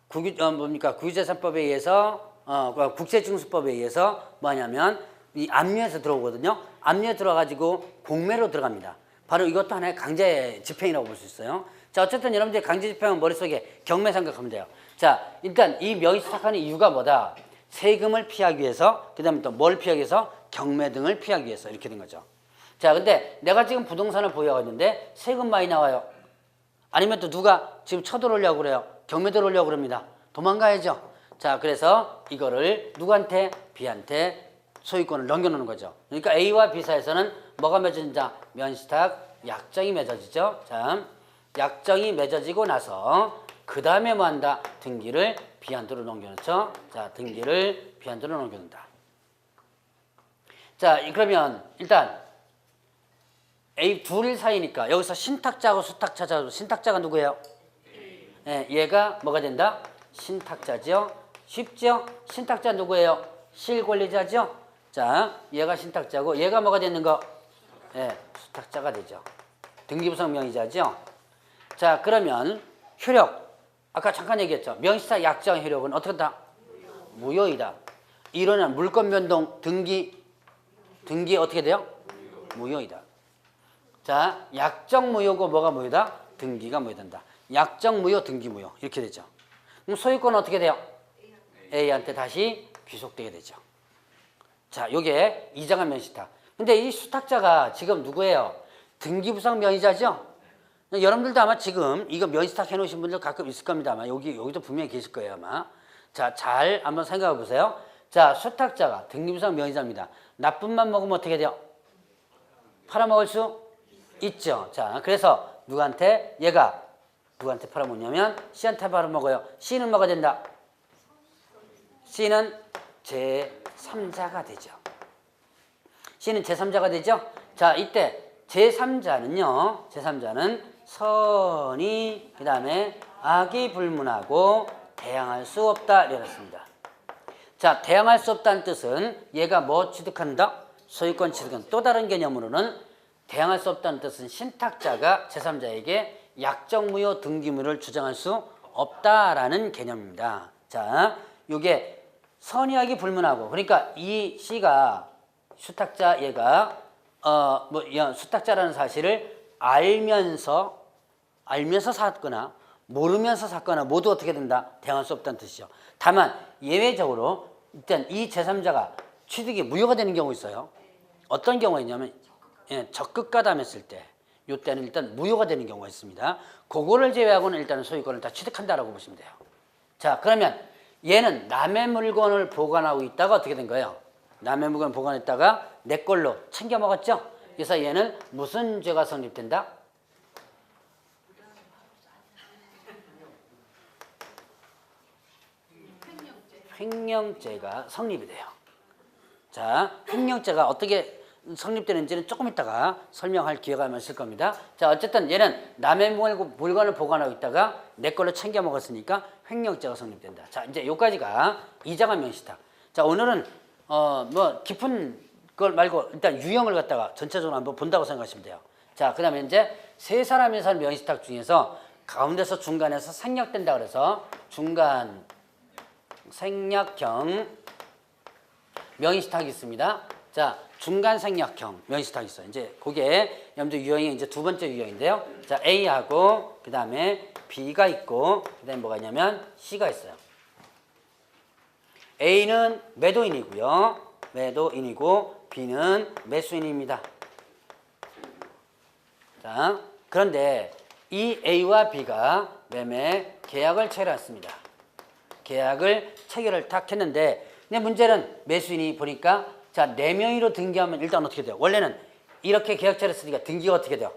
국유재산법에 의해서 국세징수법에 의해서 뭐냐면 이 압류해서 들어오거든요. 압류에 들어가지고 공매로 들어갑니다. 바로 이것도 하나의 강제집행이라고 볼 수 있어요. 자, 어쨌든 여러분들 강제집행은 머릿속에 경매 생각하면 돼요. 자, 일단 이 명의시탁하는 이유가 뭐다? 세금을 피하기 위해서, 그 다음에 또 뭘 피하기 위해서? 경매 등을 피하기 위해서 이렇게 된 거죠. 자, 근데 내가 지금 부동산을 보유하고 있는데 세금 많이 나와요. 아니면 또 누가 지금 쳐들어오려고 그래요. 경매 들어오려고 그럽니다. 도망가야죠. 자, 그래서 이거를 누구한테? B한테 소유권을 넘겨놓는 거죠. 그러니까 A와 B 사이에서는 뭐가 맺어진다? 명의시탁 약정이 맺어지죠. 자, 약정이 맺어지고 나서 그 다음에 뭐 한다? 등기를 B한테로 넘겨놓죠. 자, 등기를 B한테로 넘겨놓는다. 자, 그러면 일단 A 둘 사이니까 여기서 신탁자하고 수탁자죠. 신탁자가 누구예요? 얘가 뭐가 된다? 신탁자죠. 쉽죠? 신탁자 누구예요? 실권리자죠. 자, 얘가 신탁자고 얘가 뭐가 되는 거? 수탁자가 되죠. 등기부상 명의자죠. 자, 그러면 효력. 아까 잠깐 얘기했죠. 명의시탁 약정 효력은 어떻다? 무효이다. 이러면 물권 변동 등기 어떻게 돼요? 무효이다. 자, 약정 무효고 뭐가 무효다? 등기가 무효된다. 약정 무효, 등기 무효 이렇게 되죠. 그럼 소유권은 어떻게 돼요? A한테 다시 귀속되게 되죠. 자, 요게 이자가 명의수탁. 근데 이 수탁자가 지금 누구예요? 등기부상 명의자죠? 여러분들도 아마 지금 이거 명의수탁 해놓으신 분들 가끔 있을 겁니다. 아마 여기도 분명히 계실 거예요, 아마. 자, 잘 한번 생각해 보세요. 자, 수탁자가 등기부상 명의자입니다. 나쁜만 먹으면 어떻게 돼요? 팔아먹을 수 있죠. 자, 그래서 얘가 누구한테 팔아먹냐면 C한테 팔아먹어요. C는 뭐가 된다? C는 제3자가 되죠. C는 제3자가 되죠. 자, 이때 제3자는 선이 그 다음에 악이 불문하고 대항할 수 없다 이랬습니다. 자, 대항할 수 없다는 뜻은 얘가 뭐 취득한다? 소유권 취득은 또 다른 개념으로는 대항할 수 없다는 뜻은 신탁자가 제3자에게 약정무효 등기무효를 주장할 수 없다라는 개념입니다. 자, 요게 선의악이 불문하고 그러니까 이 C가 수탁자 얘가 수탁자라는 사실을 알면서 샀거나 모르면서 샀거나 모두 어떻게 된다? 대항할 수 없다는 뜻이죠. 다만 예외적으로 일단 이 제3자가 취득이 무효가 되는 경우 있어요. 어떤 경우가 있냐면 적극가담했을 때 이때는 일단 무효가 되는 경우가 있습니다. 그거를 제외하고는 일단은 소유권을 다 취득한다라고 보시면 돼요. 자, 그러면 얘는 남의 물건을 보관하고 있다가 어떻게 된 거예요? 남의 물건을 보관했다가 내 걸로 챙겨 먹었죠? 그래서 얘는 무슨 죄가 성립된다? 횡령죄가 성립이 돼요. 자, 횡령죄가 어떻게 성립되는지는 조금 이따가 설명할 기회가 있을 겁니다. 자, 어쨌든 얘는 남의 물건을 보관하고 있다가 내 걸로 챙겨 먹었으니까 횡령죄가 성립된다. 자, 이제 여기까지가 이자가 명의수탁. 자, 오늘은 깊은 걸 말고 일단 유형을 갖다가 전체적으로 한번 본다고 생각하시면 돼요. 자, 그 다음에 이제 세 사람이 산 명의수탁 중에서 가운데서 중간에서 생략된다 그래서 중간 생략형 명의수탁이 있습니다. 자, 중간 생략형 명의수탁이 있어요. 이제 그게 여러분들 유형이 이제 두 번째 유형인데요. 자, A하고 그 다음에 B가 있고 그 다음에 뭐가 있냐면 C가 있어요. A는 매도인이고요. 매도인이고 B는 매수인입니다. 자, 그런데 이 A와 B가 매매 계약을 체결했습니다. 계약을 체결을 딱 했는데 근데 문제는 매수인이 보니까 자, 4명의로 등기하면 일단 어떻게 돼요? 원래는 이렇게 계약체를 쓰니까 등기가 어떻게 돼요?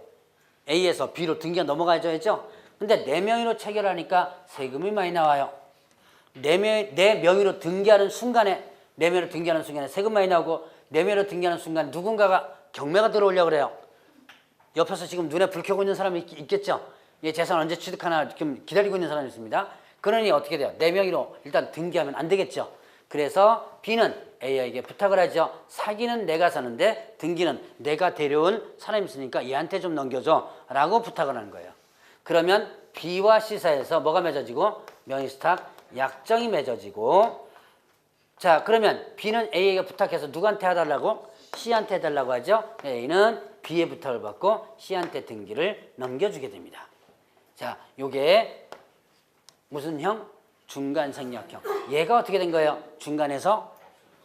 A에서 B로 등기가 넘어가야죠. 근데 4명의로 체결하니까 세금이 많이 나와요. 4명의로 등기하는 순간에 세금 많이 나오고 4명의로 등기하는 순간 누군가가 경매가 들어오려고 그래요. 옆에서 지금 눈에 불 켜고 있는 사람이 있겠죠. 얘 재산 언제 취득하나 지금 기다리고 있는 사람이 있습니다. 그러니 어떻게 돼요? 4명의로 일단 등기하면 안 되겠죠. 그래서 B는 A에게 부탁을 하죠. 사기는 내가 사는데 등기는 내가 데려온 사람이 있으니까 얘한테 좀 넘겨줘 라고 부탁을 하는 거예요. 그러면 B와 C 사이에서 뭐가 맺어지고 명의수탁 약정이 맺어지고 자, 그러면 B는 A에게 부탁해서 누구한테 해달라고? C한테 해달라고 하죠. A는 B의 부탁을 받고 C한테 등기를 넘겨주게 됩니다. 자, 요게 무슨 형? 중간 생략형. 얘가 어떻게 된 거예요? 중간에서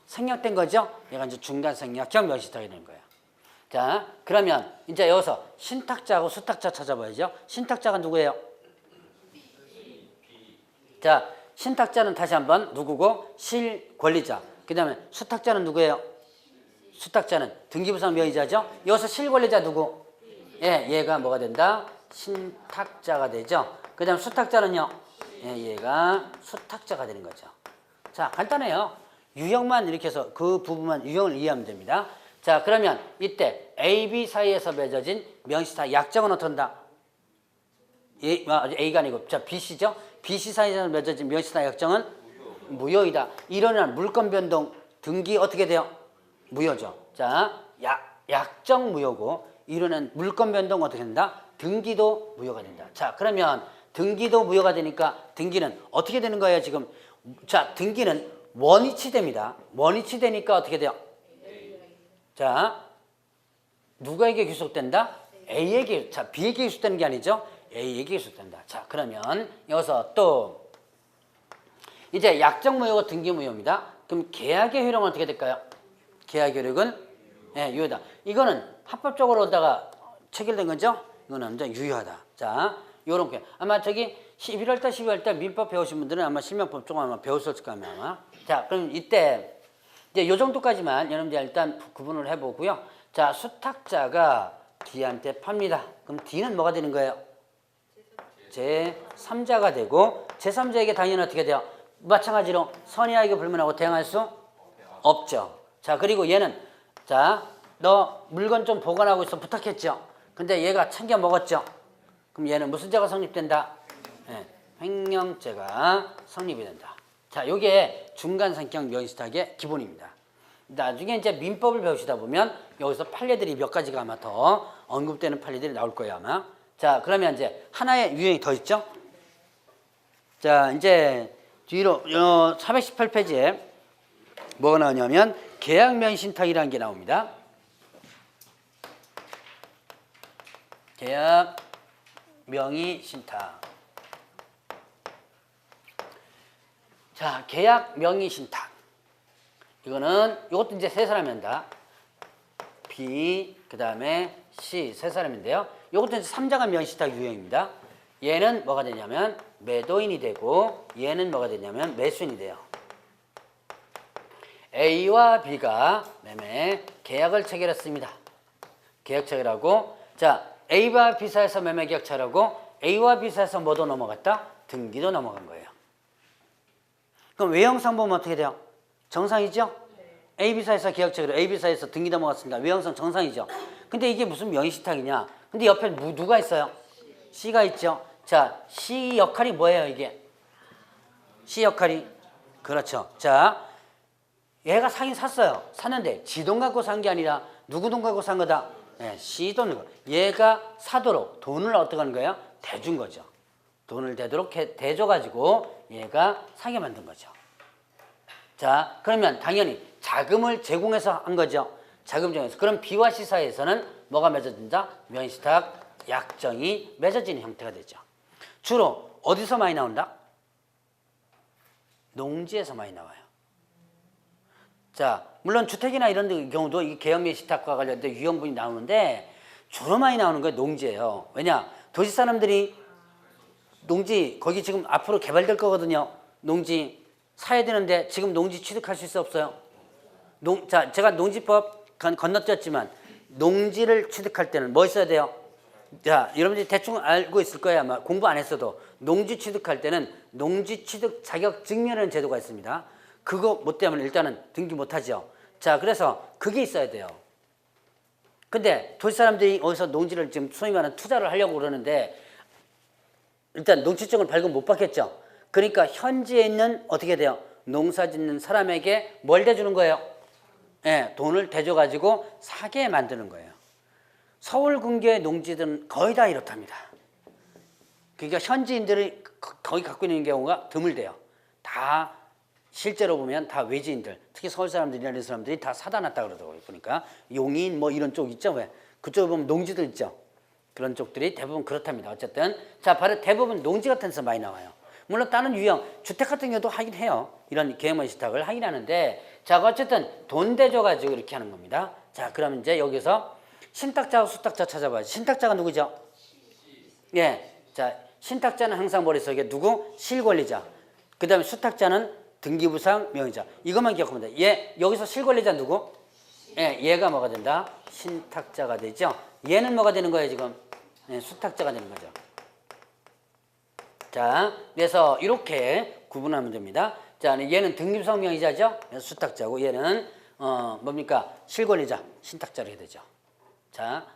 생략된 거죠? 얘가 이제 중간 생략형 명의수탁이 된 거예요. 자, 그러면 이제 여기서 신탁자하고 수탁자 찾아봐야죠. 신탁자가 누구예요? 자, 신탁자는 다시 한번 누구고? 실권리자. 그 다음에 수탁자는 누구예요? 수탁자는 등기부상 명의자죠? 여기서 실권리자 누구? 예, 얘가 뭐가 된다? 신탁자가 되죠. 그 다음 수탁자는요? 예, 얘가 수탁자가 되는 거죠. 자, 간단해요. 유형만 이렇게 해서 그 부분만 유형을 이해하면 됩니다. 자, 그러면 이때 A, B 사이에서 맺어진 명의수탁 약정은 어떤다? A가 아니고 자, BC죠? BC 사이에서 맺어진 명의수탁 약정은 무효이다. 이러한 물권 변동 등기 어떻게 돼요? 무효죠. 자, 약정 무효고 이러한 물권 변동 어떻게 된다? 등기도 무효가 된다. 자, 그러면 등기도 무효가 되니까 등기는 어떻게 되는 거예요, 지금? 자, 등기는 원위치 됩니다. 원위치 되니까 어떻게 돼요? 자, 누구에게 귀속된다? A에게, 자, B에게 귀속되는 게 아니죠? A에게 귀속된다. 자, 그러면 여기서 또 이제 약정 무효고 등기 무효입니다. 그럼 계약의 효력은 어떻게 될까요? 계약 효력은 예, 유효하다. 이거는 합법적으로다가 체결된 거죠? 이거는 이제 유효하다. 자, 요렇게 아마 저기 11월 달, 12월 달 민법 배우신 분들은 아마 실명법 조금 아마 배웠을 거예요, 아마. 자, 그럼 이때 이제 요 정도까지만 여러분들 일단 구분을 해보고요. 자, 수탁자가 D한테 팝니다. 그럼 D는 뭐가 되는 거예요? 제3자가 되고 제3자에게 당연히 어떻게 돼요? 마찬가지로 선의하게 불문하고 대항할 수 없죠. 자, 그리고 얘는 자, 너 물건 좀 보관하고 있어 부탁했죠. 근데 얘가 챙겨 먹었죠. 그럼 얘는 무슨 죄가 성립된다? 네, 횡령죄가 성립이 된다. 자, 요게 중간상격 명의시탁의 기본입니다. 나중에 이제 민법을 배우시다 보면 여기서 판례들이 몇 가지가 아마 더 언급되는 판례들이 나올 거예요, 아마. 자, 그러면 이제 하나의 유형이 더 있죠? 자, 이제 뒤로 418페이지에 뭐가 나오냐면 계약명의신탁이라는 게 나옵니다. 계약명의신탁. 자, 계약명의신탁. 이거는 이것도 이제 세 사람이 한다. B, 그 다음에 C 세 사람인데요. 이것도 이제 3자가 명의신탁 유형입니다. 얘는 뭐가 되냐면 매도인이 되고 얘는 뭐가 되냐면 매수인이 돼요. A와 B가 매매 계약을 체결했습니다. 계약 체결하고 자, A와 B 사이에서 매매 계약 체결하고 A와 B 사이에서 뭐도 넘어갔다? 등기도 넘어간 거예요. 그럼 외형상 보면 어떻게 돼요? 정상이죠? A, B 사이에서 계약 체결, A, B 사이에서 등기 넘어갔으니까 외형상 정상이죠. 근데 이게 무슨 명의신탁이냐? 근데 옆에 누가 있어요? C가 있죠. 자, C 역할이 뭐예요, 이게? C 역할이 그렇죠. 자, 얘가 사긴 샀어요. 샀는데 지 돈 갖고 산 게 아니라 누구 돈 갖고 산 거다? 네, C 돈. 얘가 사도록 돈을 어떻게 하는 거예요? 대준 거죠. 돈을 대도록 대줘가지고 얘가 사게 만든 거죠. 자, 그러면 당연히 자금을 제공해서 한 거죠. 자금 제공해서. 그럼 B와 C 사이에서는 뭐가 맺어진다? 명의신탁 약정이 맺어지는 형태가 되죠. 주로 어디서 많이 나온다? 농지에서 많이 나와요. 자, 물론 주택이나 이런 경우도 이 계약명의신탁과 관련된 유형분이 나오는데 주로 많이 나오는 게 농지예요. 왜냐? 도시 사람들이 농지 거기 지금 앞으로 개발될 거거든요. 농지 사야 되는데 지금 농지 취득할 수 있어 없어요? 자, 제가 농지법 건너뛰었지만 농지를 취득할 때는 뭐 있어야 돼요? 자, 여러분들이 대충 알고 있을 거예요. 아마 공부 안 했어도 농지 취득할 때는 농지 취득 자격 증명이라는 제도가 있습니다. 그거 못 되면 일단은 등기 못 하죠. 자, 그래서 그게 있어야 돼요. 근데 도시 사람들이 어디서 농지를 지금 소위 말하는 투자를 하려고 그러는데 일단 농지증을 발급 못 받겠죠. 그러니까 현지에 있는 어떻게 돼요? 농사 짓는 사람에게 뭘 대주는 거예요? 예, 돈을 대줘가지고 사게 만드는 거예요. 서울 근교의 농지들은 거의 다 이렇답니다. 그러니까 현지인들이 거기 갖고 있는 경우가 드물대요. 다 실제로 보면 다 외지인들, 특히 서울 사람들이나 이런 사람들이 다 사다 놨다 그러더라고요. 보니까 용인 뭐 이런 쪽 있죠. 왜? 그쪽에 보면 농지들 있죠. 그런 쪽들이 대부분 그렇답니다. 어쨌든 자, 바로 대부분 농지 같은 데서 많이 나와요. 물론 다른 유형, 주택 같은 경우도 하긴 해요. 이런 계약명의신탁을 하긴 하는데 자, 어쨌든 돈 대줘가지고 이렇게 하는 겁니다. 자, 그럼 이제 여기서 신탁자하고 수탁자 찾아봐야지. 신탁자가 누구죠? 예, 자, 신탁자는 항상 머릿속에 누구? 실권리자. 그 다음에 수탁자는 등기부상 명의자. 이것만 기억하면 돼. 얘 여기서 실권리자 누구? 예, 얘가 뭐가 된다? 신탁자가 되죠. 얘는 뭐가 되는 거예요 지금? 예, 수탁자가 되는 거죠. 자, 그래서 이렇게 구분하면 됩니다. 자, 얘는 등기부상 명의자죠. 수탁자고 얘는 뭡니까? 실권리자, 신탁자로 해야 되죠. 자,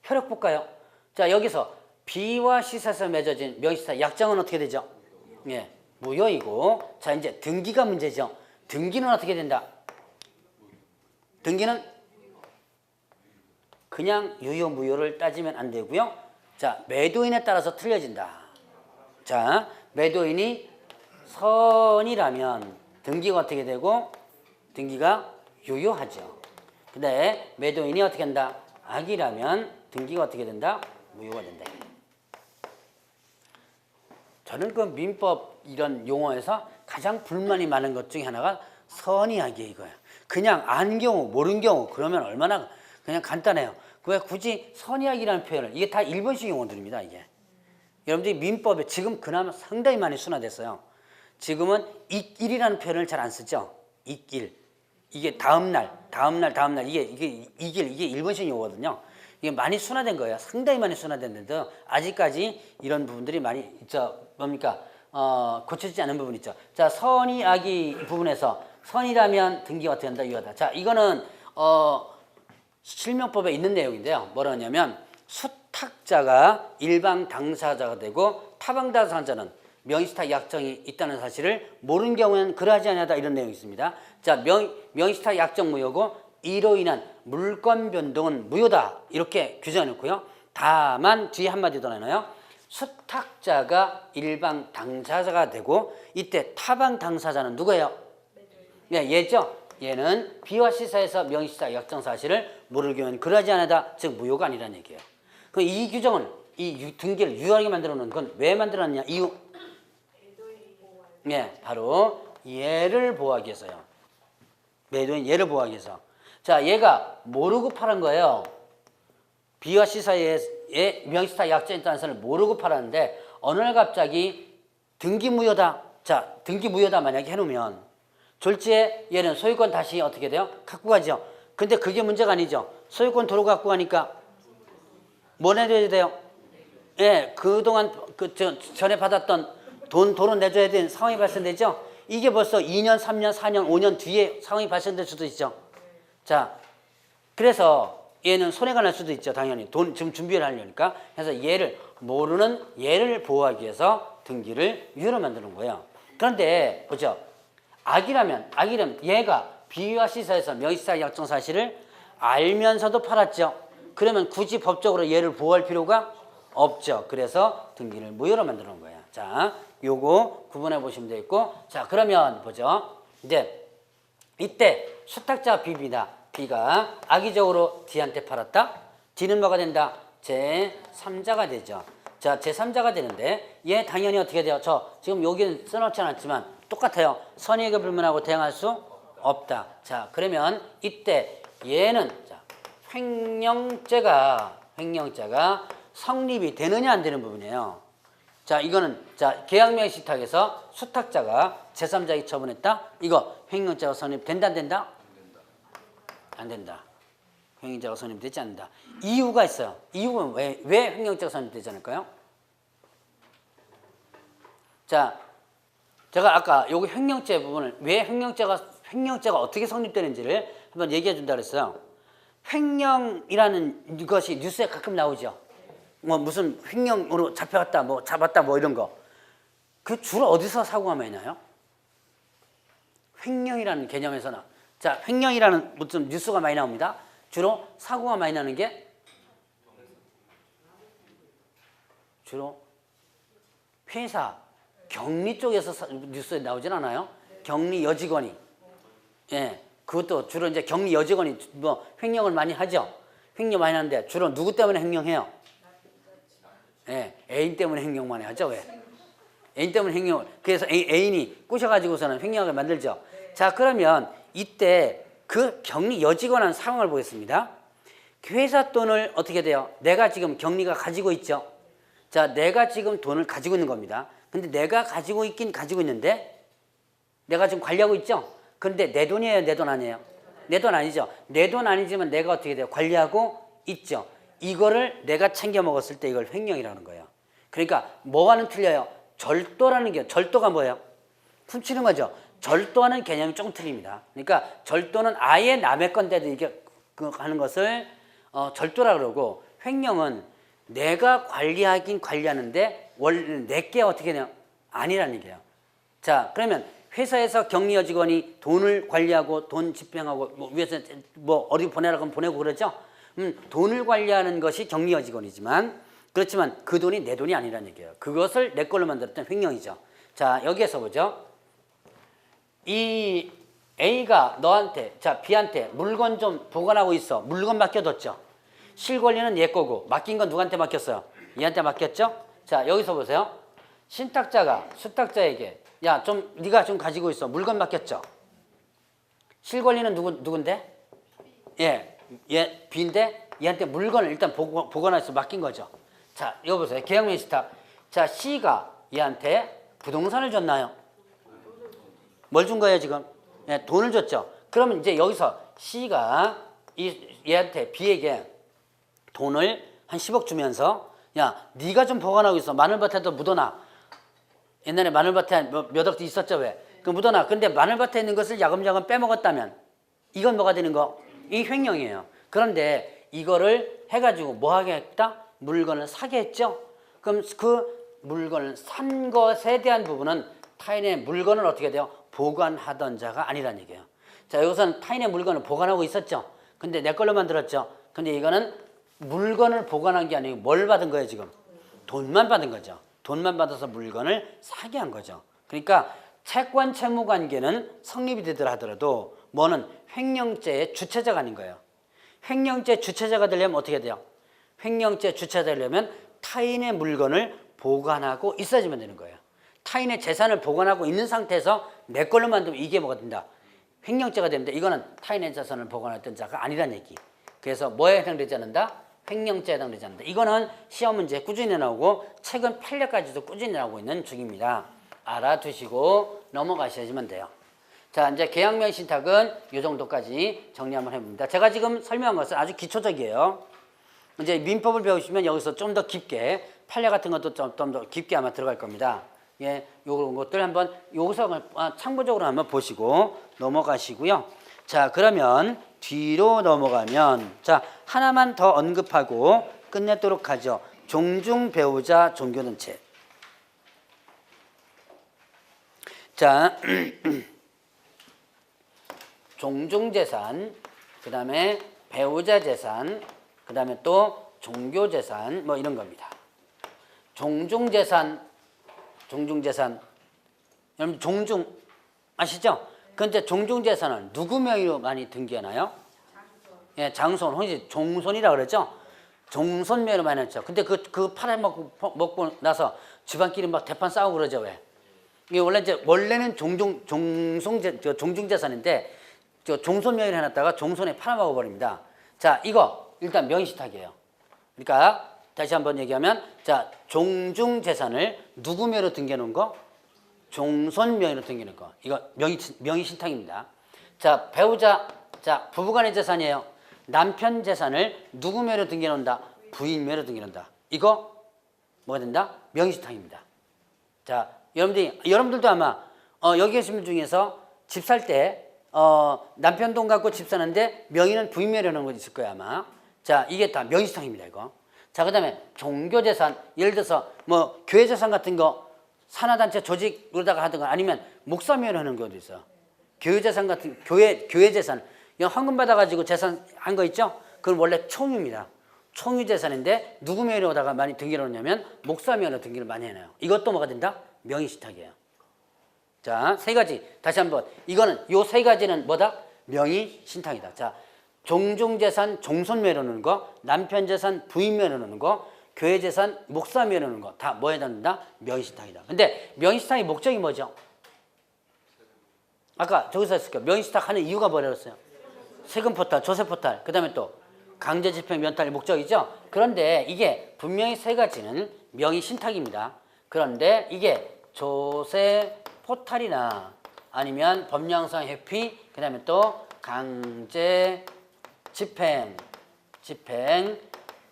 혈액 볼까요? 자, 여기서 B와 C 사이에서 맺어진 명의신탁 약정은 어떻게 되죠? 예, 무효이고. 자, 이제 등기가 문제죠. 등기는 어떻게 된다? 등기는 그냥 유효 무효를 따지면 안 되고요. 자, 매도인에 따라서 틀려진다. 자, 매도인이 선이라면 등기가 어떻게 되고 등기가 유효하죠. 근데 매도인이 어떻게 한다? 악이라면 등기가 어떻게 된다? 무효가 된다. 저는 그 민법 이런 용어에서 가장 불만이 많은 것 중에 하나가 선의 악이에요, 이거예요. 그냥 아는 경우 모르는 경우 그러면 얼마나 그냥 간단해요. 왜 굳이 선이학이라는 표현을 이게 다 일본식 용어들입니다. 이게 여러분들이 민법에 지금 그나마 상당히 많이 순화됐어요. 지금은 이길이라는 표현을 잘 안 쓰죠. 이길 이게 다음날 이게 이길 이게 일본식 용어거든요. 이게 많이 순화된 거예요. 상당히 많이 순화됐는데 아직까지 이런 부분들이 많이 뭡니까? 고쳐지지 않은 부분이 있죠. 자, 선의 악의 부분에서 선이라면 등기가 어떻게 한다? 유효하다. 자, 이거는 실명법에 있는 내용인데요. 뭐라 하냐면 수탁자가 일방 당사자가 되고 타방 당사자는 명의수탁 약정이 있다는 사실을 모르는 경우에는 그러하지 아니하다 이런 내용이 있습니다. 자, 명의수탁 약정 무효고 이로 인한 물권 변동은 무효다 이렇게 규정해 놓고요. 다만 뒤에 한마디 더 나눠요. 수탁자가 일방 당사자가 되고 이때 타방 당사자는 누구예요? 네, 얘죠. 얘는 B와 C사에서 명의수탁 약정 사실을 모를 경우에는 그러하지 않다 즉 무효가 아니라는 얘기예요. 그럼 이 규정은 이 등기를 유효하게 만들어 놓은 건 왜 만들었느냐 이유? 네, 바로 얘를 보호하기 위해서요. 매도인 얘를 보호하기 위해서. 자, 얘가 모르고 팔은 거예요. B와 C 사이에 명의수탁 약정에 있다는 사실을 모르고 팔았는데 어느 날 갑자기 등기무효다. 자, 등기무효다 만약에 해놓으면 졸지에 얘는 소유권 다시 어떻게 돼요? 갖고 가죠. 근데 그게 문제가 아니죠. 소유권 도로 갖고 가니까 뭐 내줘야 돼요? 예, 그동안 전에 받았던 도로 내줘야 되는 상황이 발생되죠. 이게 벌써 2년, 3년, 4년, 5년 뒤에 상황이 발생될 수도 있죠. 자, 그래서 얘는 손해가 날 수도 있죠. 당연히 돈 지금 준비를 하려니까. 그래서 얘를 모르는 얘를 보호하기 위해서 등기를 유효로 만드는 거예요. 그런데 보죠. 악이라면 얘가 B와 C사에서 명의수탁 약정 사실을 알면서도 팔았죠. 그러면 굳이 법적으로 얘를 보호할 필요가 없죠. 그래서 등기를 무효로 만드는 거예요. 자, 요거 구분해 보시면 되겠고, 자, 그러면 보죠. 이제 이때 수탁자 B입니다. B가 악의적으로 D한테 팔았다. D는 뭐가 된다? 제3자가 되죠. 자, 제3자가 되는데 얘 당연히 어떻게 돼요? 저 지금 여기는 써놓지 않았지만 똑같아요. 선의에게 불문하고 대항할 수 없다. 자, 그러면 이때 얘는 자, 횡령죄가 성립이 되느냐 안 되는 부분이에요. 자, 이거는 자, 계약명의신탁에서 수탁자가 제3자에게 처분했다. 이거 횡령죄가 성립된다 안 된다? 안 된다. 횡령죄가 성립되지 않는다. 이유가 있어요. 이유는 왜 횡령죄가 성립되지 않을까요? 자, 제가 아까 여기 횡령죄 부분을 왜 횡령죄가 어떻게 성립되는지를 한번 얘기해 준다 그랬어요. 횡령이라는 것이 뉴스에 가끔 나오죠. 뭐 무슨 횡령으로 잡혀갔다, 뭐 잡았다, 뭐 이런 거. 그 주로 어디서 사고가 많이 나요? 횡령이라는 개념에서는 자, 횡령이라는 무슨 뉴스가 많이 나옵니다. 주로 사고가 많이 나는 게 주로 회사 격리 쪽에서 뉴스에 나오진 않아요? 격리 여직원이. 예. 그것도 주로 이제 격리 여직원이 뭐 횡령을 많이 하죠. 횡령 많이 하는데 주로 누구 때문에 횡령해요? 예. 애인 때문에 횡령 많이 하죠. 왜? 애인 때문에 횡령을. 그래서 애인이 꼬셔가지고서는 횡령하게 만들죠. 자, 그러면 이때 그 격리 여직원한 상황을 보겠습니다. 회사 돈을 어떻게 돼요? 내가 지금 격리가 가지고 있죠. 자, 내가 지금 돈을 가지고 있는 겁니다. 근데 내가 가지고 있긴 가지고 있는데 내가 지금 관리하고 있죠? 그런데 내 돈이에요? 내 돈 아니에요? 내 돈 아니죠? 내 돈 아니지만 내가 어떻게 돼요? 관리하고 있죠. 이거를 내가 챙겨 먹었을 때 이걸 횡령이라는 거예요. 그러니까 뭐와는 틀려요? 절도라는 게 절도가 뭐예요? 훔치는 거죠. 절도하는 개념이 조금 틀립니다. 그러니까 절도는 아예 남의 건데도 이게 하는 것을 절도라 그러고 횡령은 내가 관리하긴 관리하는데 원래 내게 어떻게 돼요? 아니라는 얘기예요. 자, 그러면 회사에서 격리 여직원이 돈을 관리하고 돈 집행하고 뭐 위에서 뭐 어디 보내라고 하면 보내고 그러죠. 돈을 관리하는 것이 격리 여직원이지만 그렇지만 그 돈이 내 돈이 아니라는 얘기예요. 그것을 내 걸로 만들었던 횡령이죠. 자, 여기에서 보죠. 이 A가 너한테, 자, B한테 물건 좀 보관하고 있어. 물건 맡겨뒀죠. 실권리는 얘 거고 맡긴 건 누구한테 맡겼어요? 얘한테 맡겼죠? 자, 여기서 보세요. 신탁자가 수탁자에게 야, 좀 네가 좀 가지고 있어. 물건 맡겼죠. 실권리는 누군데? 얘 B인데 얘한테 물건을 일단 보관해서 맡긴 거죠. 자, 이거 보세요. 계약명의 신탁. 자, C가 얘한테 부동산을 줬나요? 뭘 준 거예요, 지금? 예, 돈을 줬죠. 그러면 이제 여기서 C가 얘한테 B에게 돈을 한 10억 주면서 야, 네가 좀 보관하고 있어. 마늘밭에도 묻어놔. 옛날에 마늘밭에 몇 억도 있었죠, 왜? 그 묻어놔. 근데 마늘밭에 있는 것을 야금야금 빼먹었다면 이건 뭐가 되는 거? 이 횡령이에요. 그런데 이거를 해가지고 뭐 하겠다? 물건을 사게 했죠. 그럼 그 물건을 산 것에 대한 부분은 타인의 물건을 어떻게 돼요? 보관하던 자가 아니란 얘기예요. 자, 여기서는 타인의 물건을 보관하고 있었죠. 근데 내 걸로 만들었죠. 근데 이거는 물건을 보관한 게 아니고 뭘 받은 거예요, 지금? 돈만 받은 거죠. 돈만 받아서 물건을 사게 한 거죠. 그러니까 채권 채무 관계는 성립이 되더라 하더라도 뭐는 횡령죄의 주체자가 아닌 거예요. 횡령죄 주체자가 되려면 어떻게 돼요? 횡령죄 주체자가 되려면 타인의 물건을 보관하고 있어야지만 되는 거예요. 타인의 재산을 보관하고 있는 상태에서 내 걸로 만들면 이게 뭐가 된다? 횡령죄가 됩니다. 이거는 타인의 재산을 보관했던 자가 아니란 얘기. 그래서 뭐에 해당되지 않는다? 횡령죄에 해당되지 않는다. 이거는 시험 문제 꾸준히 나오고 최근 판례까지도 꾸준히 나오고 있는 중입니다. 알아두시고 넘어가셔야지만 돼요. 자, 이제 계약명 신탁은 이 정도까지 정리 한번 해봅니다. 제가 지금 설명한 것은 아주 기초적이에요. 이제 민법을 배우시면 여기서 좀 더 깊게 판례 같은 것도 좀 더 깊게 아마 들어갈 겁니다. 예, 요런 것들 한번 여기서 참고적으로 한번 보시고 넘어가시고요. 자, 그러면 뒤로 넘어가면 자, 하나만 더 언급하고 끝내도록 하죠. 종중 배우자 종교단체. 자, 종중재산, 그 다음에 배우자재산, 그 다음에 또 종교재산, 뭐 이런 겁니다. 종중재산, 여러분 종중 아시죠? 근데 종중재산은 누구 명의로 많이 등기하나요? 예, 장손, 혹시 종손이라 그러죠? 종손 명의로 많이 했죠. 근데 그 팔아먹고 나서 집안끼리 막 대판 싸우고 그러죠, 왜? 이게 원래는 종중재산인데 종손 명의를 해놨다가 종손에 팔아먹어 버립니다. 자, 이거 일단 명의신탁이에요. 그러니까 다시 한번 얘기하면 자, 종중재산을 누구 명의로 등기해놓은 거? 종손 명의로 등기해놓은 거. 이거 명의신탁입니다. 자, 배우자, 자, 부부간의 재산이에요. 남편 재산을 누구 명의로 등기해놓는다? 부인 명의로 등기해놓는다. 이거 뭐가 된다? 명의신탁입니다. 자, 여러분들도 아마 여기 계신 분 중에서 집 살 때 남편 돈 갖고 집 사는데 명의는 부인 명의로 해놓은 거 있을 거예요, 아마. 자, 이게 다 명의신탁입니다, 이거. 자, 그 다음에 종교재산, 예를 들어서 뭐 교회재산 같은 거 산하단체 조직으로다가 하든가 아니면 목사명의로 하는 경우도 있어요. 교회재산 같은 교회재산, 이거 헌금 받아가지고 재산 한 거 있죠? 그건 원래 총유입니다. 총유재산인데 누구 명의로다가 많이 등기를 놓냐면 목사명의로 등기를 많이 해놔요. 이것도 뭐가 된다? 명의신탁이에요. 자, 세 가지 다시 한번 이거는 요 세 가지는 뭐다? 명의신탁이다. 자, 종중재산 종손명의로 놓는 거, 남편재산 부인명의로 놓는 거, 교회재산 목사명의로 놓는 거 다 뭐에 해당된다? 명의신탁이다. 근데 명의신탁의 목적이 뭐죠? 아까 저기서 했을 거예요. 명의신탁 하는 이유가 뭐라고했어요? 세금포탈, 조세포탈, 그 다음에 또 강제집행 면탈이 목적이죠. 그런데 이게 분명히 세 가지는 명의신탁입니다. 그런데 이게 조세포탈이나 아니면 법령상 회피, 그 다음에 또 강제 집행,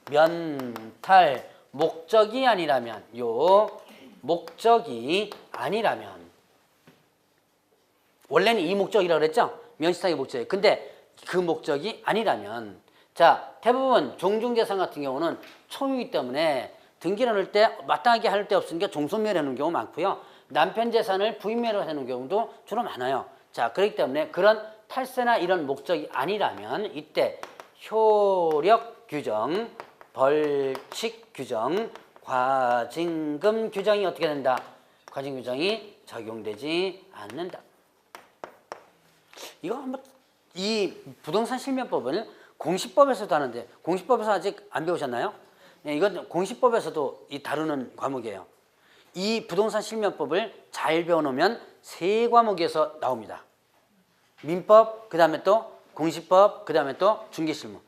면탈 목적이 아니라면 원래는 이 목적이라고 그랬죠? 명의신탁의 목적이에요. 근데 그 목적이 아니라면 자, 대부분 종중재산 같은 경우는 총유이기 때문에 등기를 할 때 마땅하게 할 데 없으니까 종손명의로 해놓은 경우 많고요. 남편 재산을 부인명의로 해놓은 경우도 주로 많아요. 자, 그렇기 때문에 그런 탈세나 이런 목적이 아니라면 이때 효력 규정, 벌칙 규정, 과징금 규정이 어떻게 된다? 과징금 규정이 적용되지 않는다. 이거 한번 이 부동산 실명법은 공시법에서도 하는데 공시법에서 아직 안 배우셨나요? 네, 이건 공시법에서도 다루는 과목이에요. 이 부동산 실명법을 잘 배워놓으면 세 과목에서 나옵니다. 민법, 그 다음에 또 공시법, 그 다음에 또 중개실무.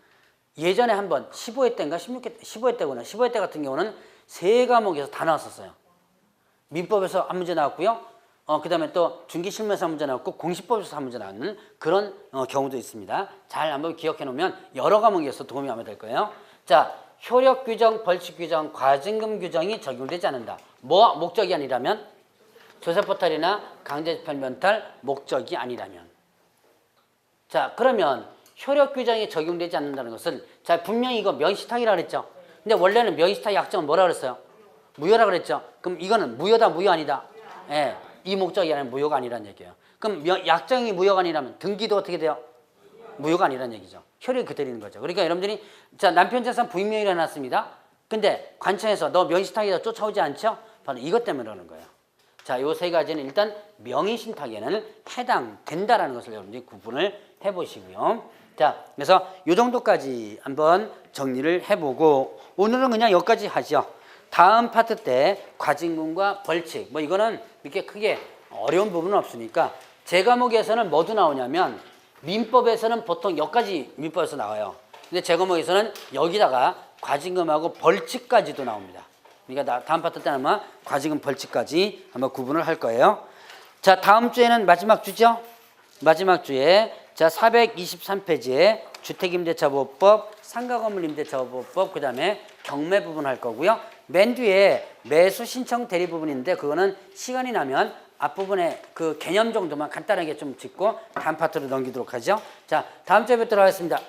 예전에 한번 15회 때인가 15회 때구나. 15회 때 같은 경우는 세 과목에서 다 나왔었어요. 민법에서 한 문제 나왔고요. 그 다음에 또 중개실무에서 한 문제 나왔고 공시법에서 한 문제 나오는 그런 경우도 있습니다. 잘 한번 기억해 놓으면 여러 과목에서 도움이 아마 될 거예요. 자, 효력 규정, 벌칙 규정, 과징금 규정이 적용되지 않는다. 뭐 목적이 아니라면? 조세포탈이나 강제집행 면탈 목적이 아니라면. 자, 그러면 효력 규정이 적용되지 않는다는 것은 자, 분명히 이거 명시탁이라고 그랬죠. 근데 원래는 명시탁 약정은 뭐라 그랬어요? 무효라고 그랬죠. 그럼 이거는 무효다, 무효 아니다? 예. 이 목적이 아니라 무효가 아니라는 얘기예요. 그럼 약정이 무효가 아니라면 등기도 어떻게 돼요? 무효가 아니라는 얘기죠. 효력이 그대로인 거죠. 그러니까 여러분들이 자, 남편 재산 부인명의로 해놨습니다. 근데 관청에서 너 명의신탁이다 쫓아오지 않죠? 바로 이것 때문에 그러는 거예요. 자, 요 세 가지는 일단 명의신탁에는 해당된다라는 것을 여러분들이 구분을 해보시고요. 자, 그래서 요 정도까지 한번 정리를 해보고 오늘은 그냥 여기까지 하죠. 다음 파트 때 과징금과 벌칙 뭐 이거는 이렇게 크게 어려운 부분은 없으니까 제 과목에서는 뭐도 나오냐면 민법에서는 보통 여기까지 민법에서 나와요. 근데 제 과목에서는 여기다가 과징금하고 벌칙까지도 나옵니다. 그러니까 다음 파트 때는 아마 과징금 벌칙까지 한번 구분을 할 거예요. 자, 다음 주에는 마지막 주죠. 마지막 주에 자 423페이지에 주택임대차보호법, 상가건물임대차보호법, 그 다음에 경매 부분 할 거고요. 맨 뒤에 매수 신청 대리 부분인데 그거는 시간이 나면 앞부분에 그 개념 정도만 간단하게 좀 짚고 다음 파트로 넘기도록 하죠. 자, 다음 주에 뵙도록 하겠습니다.